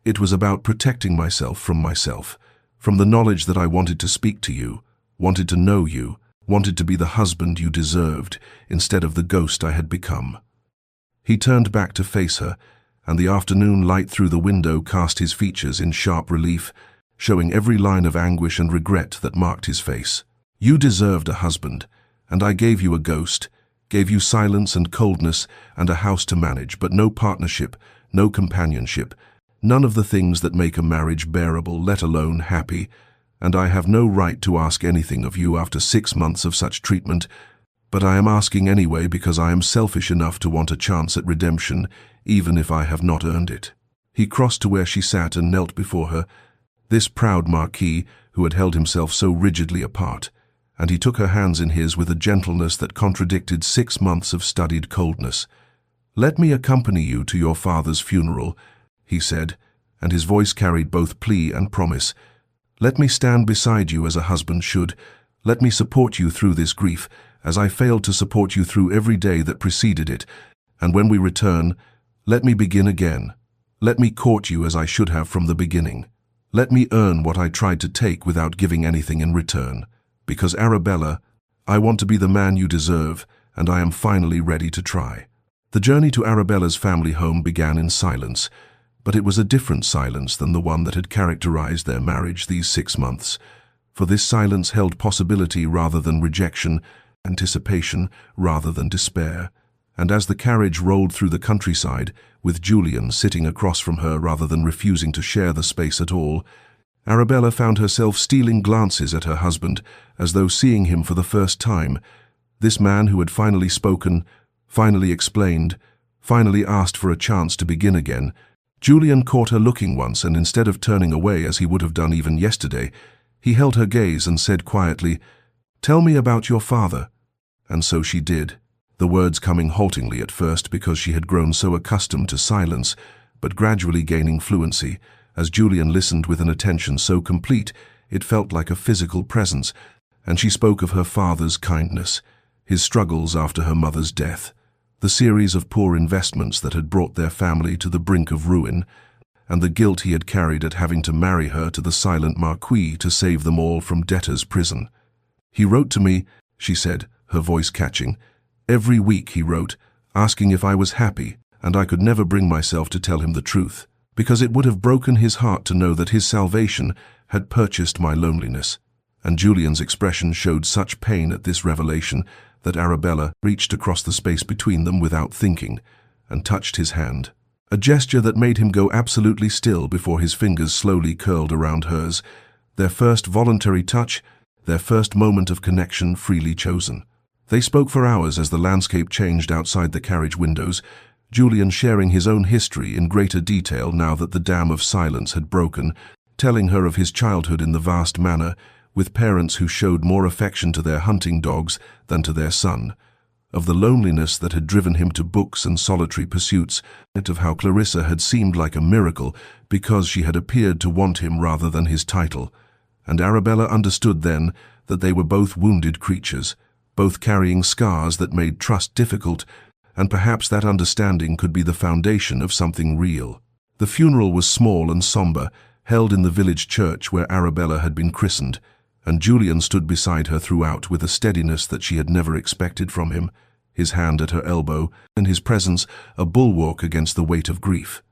It was about protecting myself, from the knowledge that I wanted to speak to you, wanted to know you, wanted to be the husband you deserved, instead of the ghost I had become." He turned back to face her, and the afternoon light through the window cast his features in sharp relief, showing every line of anguish and regret that marked his face. "You deserved a husband, and I gave you a ghost, gave you silence and coldness and a house to manage, but no partnership, no companionship, none of the things that make a marriage bearable, let alone happy, and I have no right to ask anything of you after 6 months of such treatment, but I am asking anyway because I am selfish enough to want a chance at redemption, even if I have not earned it." He crossed to where she sat and knelt before her, this proud Marquis who had held himself so rigidly apart, and he took her hands in his with a gentleness that contradicted 6 months of studied coldness. "Let me accompany you to your father's funeral," he said, and his voice carried both plea and promise. "Let me stand beside you as a husband should. Let me support you through this grief, as I failed to support you through every day that preceded it, and when we return, let me begin again. Let me court you as I should have from the beginning. Let me earn what I tried to take without giving anything in return. Because Arabella, I want to be the man you deserve, and I am finally ready to try." The journey to Arabella's family home began in silence, but it was a different silence than the one that had characterized their marriage these 6 months, for this silence held possibility rather than rejection, anticipation rather than despair. And as the carriage rolled through the countryside, with Julian sitting across from her rather than refusing to share the space at all, Arabella found herself stealing glances at her husband, as though seeing him for the first time. This man who had finally spoken, finally explained, finally asked for a chance to begin again. Julian caught her looking once, and instead of turning away as he would have done even yesterday, he held her gaze and said quietly, "Tell me about your father." And so she did, the words coming haltingly at first because she had grown so accustomed to silence, but gradually gaining fluency. As Julian listened with an attention so complete, it felt like a physical presence, and she spoke of her father's kindness, his struggles after her mother's death, the series of poor investments that had brought their family to the brink of ruin, and the guilt he had carried at having to marry her to the silent Marquis to save them all from debtor's prison. "He wrote to me, she said, her voice catching. Every week, he wrote, asking if I was happy, and I could never bring myself to tell him the truth, because it would have broken his heart to know that his salvation had purchased my loneliness. And Julian's expression showed such pain at this revelation that Arabella reached across the space between them without thinking, and touched his hand. A gesture that made him go absolutely still before his fingers slowly curled around hers, their first voluntary touch, their first moment of connection freely chosen. They spoke for hours as the landscape changed outside the carriage windows, Julian sharing his own history in greater detail now that the dam of silence had broken, telling her of his childhood in the vast manor, with parents who showed more affection to their hunting dogs than to their son, of the loneliness that had driven him to books and solitary pursuits, and of how Clarissa had seemed like a miracle because she had appeared to want him rather than his title. And Arabella understood then that they were both wounded creatures, both carrying scars that made trust difficult, and perhaps that understanding could be the foundation of something real. The funeral was small and somber, held in the village church where Arabella had been christened, and Julian stood beside her throughout with a steadiness that she had never expected from him, his hand at her elbow, and his presence a bulwark against the weight of grief.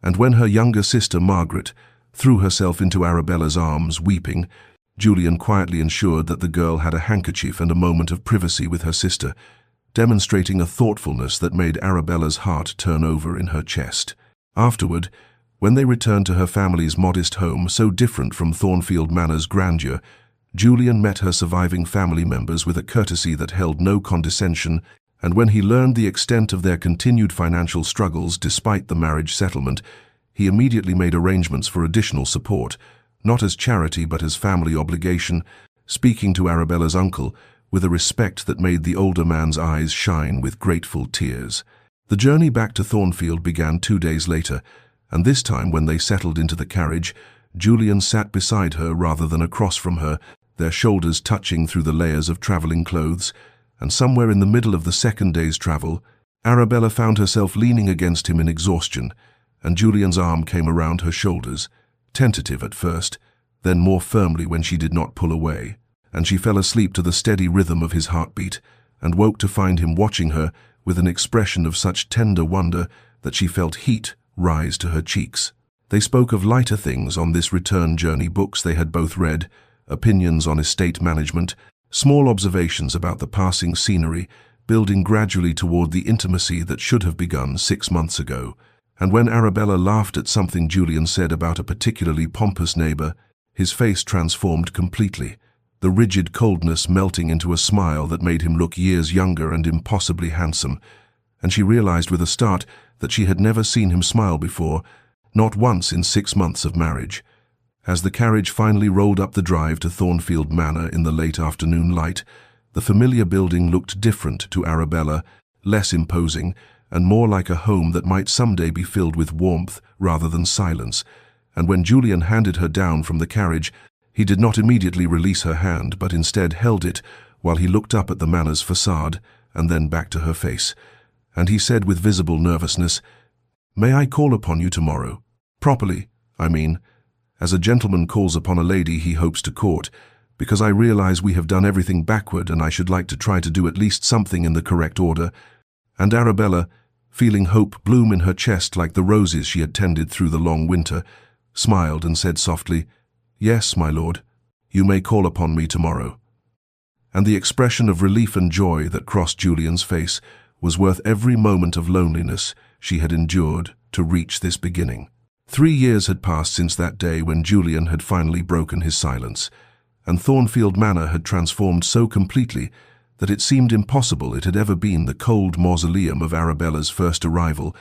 And when her younger sister Margaret threw herself into Arabella's arms, weeping, Julian quietly ensured that the girl had a handkerchief and a moment of privacy with her sister, demonstrating a thoughtfulness that made Arabella's heart turn over in her chest. Afterward, when they returned to her family's modest home, so different from Thornfield Manor's grandeur, Julian met her surviving family members with a courtesy that held no condescension, and when he learned the extent of their continued financial struggles despite the marriage settlement, he immediately made arrangements for additional support, not as charity but as family obligation, speaking to Arabella's uncle with a respect that made the older man's eyes shine with grateful tears. The journey back to Thornfield began 2 days later, and this time when they settled into the carriage, Julian sat beside her rather than across from her, their shoulders touching through the layers of traveling clothes, and somewhere in the middle of the second day's travel, Arabella found herself leaning against him in exhaustion, and Julian's arm came around her shoulders, tentative at first, then more firmly when she did not pull away, and she fell asleep to the steady rhythm of his heartbeat, and woke to find him watching her with an expression of such tender wonder that she felt heat rise to her cheeks. They spoke of lighter things on this return journey, books they had both read, opinions on estate management, small observations about the passing scenery, building gradually toward the intimacy that should have begun 6 months ago. And when Arabella laughed at something Julian said about a particularly pompous neighbor, his face transformed completely, the rigid coldness melting into a smile that made him look years younger and impossibly handsome, and she realized with a start that she had never seen him smile before, not once in 6 months of marriage. As the carriage finally rolled up the drive to Thornfield Manor in the late afternoon light, the familiar building looked different to Arabella, less imposing, and more like a home that might someday be filled with warmth rather than silence. And when Julian handed her down from the carriage, he did not immediately release her hand, but instead held it while he looked up at the manor's facade and then back to her face. And he said with visible nervousness, "May I call upon you tomorrow? Properly, I mean, as a gentleman calls upon a lady he hopes to court, because I realize we have done everything backward and I should like to try to do at least something in the correct order." And Arabella, feeling hope bloom in her chest like the roses she had tended through the long winter, smiled and said softly, "Yes, my lord, you may call upon me tomorrow." And the expression of relief and joy that crossed Julian's face was worth every moment of loneliness she had endured to reach this beginning. 3 years had passed since that day when Julian had finally broken his silence, and Thornfield Manor had transformed so completely that it seemed impossible it had ever been the cold mausoleum of Arabella's first arrival,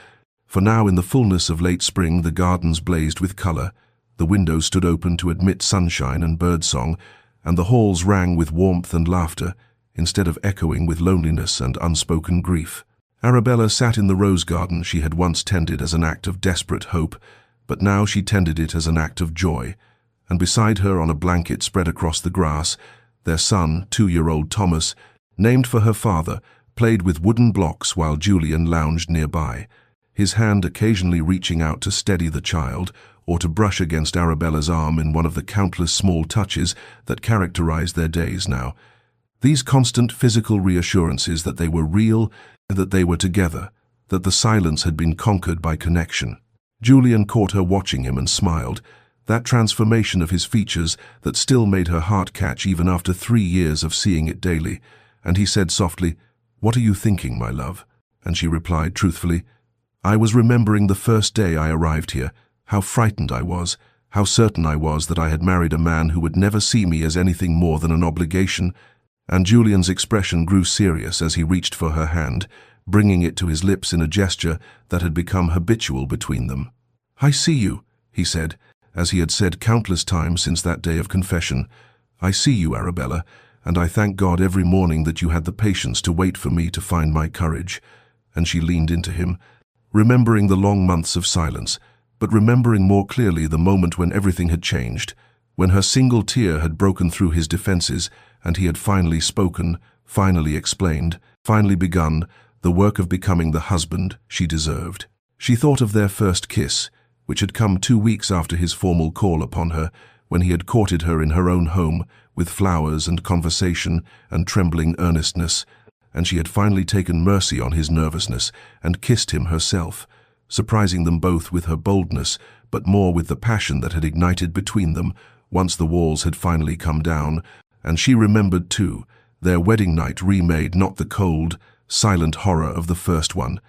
for now in the fullness of late spring the gardens blazed with color, the windows stood open to admit sunshine and birdsong, and the halls rang with warmth and laughter, instead of echoing with loneliness and unspoken grief. Arabella sat in the rose garden she had once tended as an act of desperate hope, but now she tended it as an act of joy, and beside her on a blanket spread across the grass, their son, 2-year-old Thomas, named for her father, played with wooden blocks while Julian lounged nearby, his hand occasionally reaching out to steady the child or to brush against Arabella's arm in one of the countless small touches that characterized their days now. These constant physical reassurances that they were real, that they were together, that the silence had been conquered by connection. Julian caught her watching him and smiled, that transformation of his features that still made her heart catch even after 3 years of seeing it daily, and he said softly, "What are you thinking, my love?" And she replied truthfully, "I was remembering the first day I arrived here, how frightened I was, how certain I was that I had married a man who would never see me as anything more than an obligation." And Julian's expression grew serious as he reached for her hand, bringing it to his lips in a gesture that had become habitual between them. "I see you," he said, as he had said countless times since that day of confession. "I see you, Arabella, and I thank God every morning that you had the patience to wait for me to find my courage." And she leaned into him, remembering the long months of silence, but remembering more clearly the moment when everything had changed, when her single tear had broken through his defenses and he had finally spoken, finally explained, finally begun the work of becoming the husband she deserved. She thought of their first kiss, which had come 2 weeks after his formal call upon her, when he had courted her in her own home, with flowers and conversation and trembling earnestness, and she had finally taken mercy on his nervousness and kissed him herself, surprising them both with her boldness, but more with the passion that had ignited between them once the walls had finally come down. And she remembered, too, their wedding night remade not the cold, silent horror of the first one,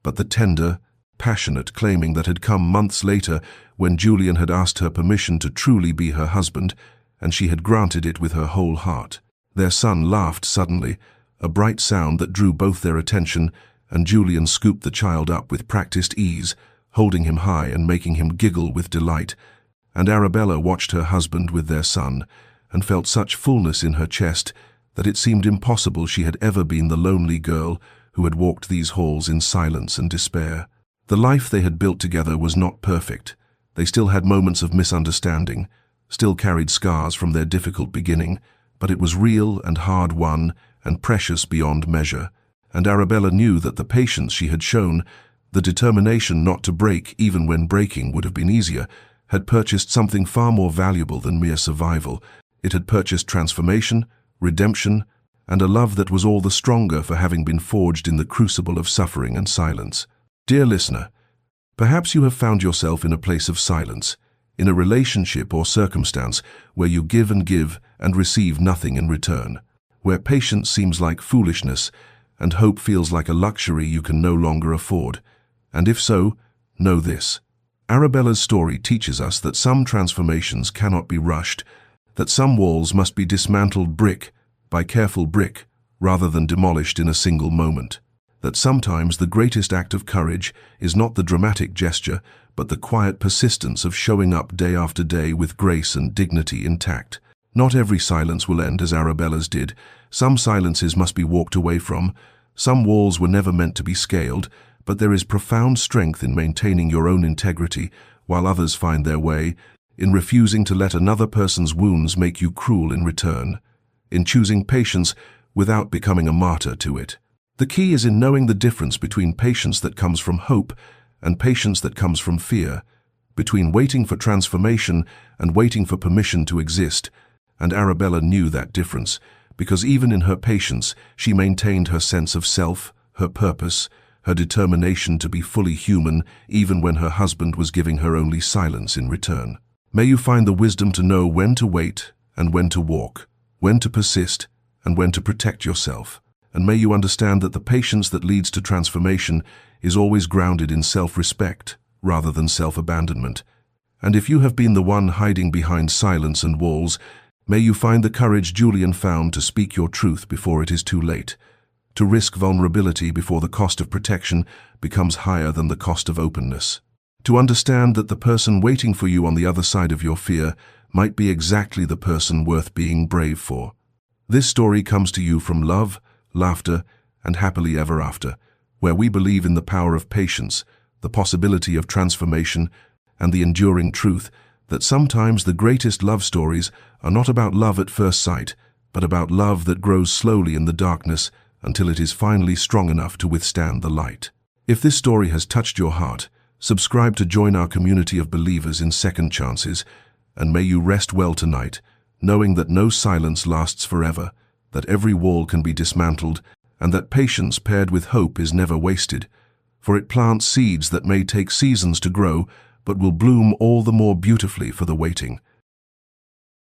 but the tender, passionate claiming that had come months later when Julian had asked her permission to truly be her husband, and she had granted it with her whole heart. Their son laughed suddenly, a bright sound that drew both their attention, and Julian scooped the child up with practiced ease, holding him high and making him giggle with delight. And Arabella watched her husband with their son, and felt such fullness in her chest that it seemed impossible she had ever been the lonely girl who had walked these halls in silence and despair. The life they had built together was not perfect. They still had moments of misunderstanding, still carried scars from their difficult beginning, but it was real and hard-won and precious beyond measure. And Arabella knew that the patience she had shown, the determination not to break even when breaking would have been easier, had purchased something far more valuable than mere survival. It had purchased transformation, redemption, and a love that was all the stronger for having been forged in the crucible of suffering and silence. Dear listener, perhaps you have found yourself in a place of silence, in a relationship or circumstance where you give and receive nothing in return, where patience seems like foolishness and hope feels like a luxury you can no longer afford. And if so, know this. Arabella's story teaches us that some transformations cannot be rushed, that some walls must be dismantled brick by careful brick rather than demolished in a single moment, that sometimes the greatest act of courage is not the dramatic gesture, but the quiet persistence of showing up day after day with grace and dignity intact. Not every silence will end as Arabella's did. Some silences must be walked away from. Some walls were never meant to be scaled, but there is profound strength in maintaining your own integrity while others find their way, in refusing to let another person's wounds make you cruel in return, in choosing patience without becoming a martyr to it. The key is in knowing the difference between patience that comes from hope and patience that comes from fear, between waiting for transformation and waiting for permission to exist. And Arabella knew that difference, because even in her patience she maintained her sense of self, her purpose, her determination to be fully human, even when her husband was giving her only silence in return. May you find the wisdom to know when to wait and when to walk, when to persist and when to protect yourself. And may you understand that the patience that leads to transformation is always grounded in self-respect rather than self-abandonment. And if you have been the one hiding behind silence and walls, may you find the courage Julian found to speak your truth before it is too late, to risk vulnerability before the cost of protection becomes higher than the cost of openness, to understand that the person waiting for you on the other side of your fear might be exactly the person worth being brave for. This story comes to you from love, laughter, and happily ever after, where we believe in the power of patience, the possibility of transformation, and the enduring truth that sometimes the greatest love stories are not about love at first sight, but about love that grows slowly in the darkness until it is finally strong enough to withstand the light. If this story has touched your heart, subscribe to join our community of believers in second chances, and may you rest well tonight, knowing that no silence lasts forever, that every wall can be dismantled, and that patience paired with hope is never wasted, for it plants seeds that may take seasons to grow, but will bloom all the more beautifully for the waiting.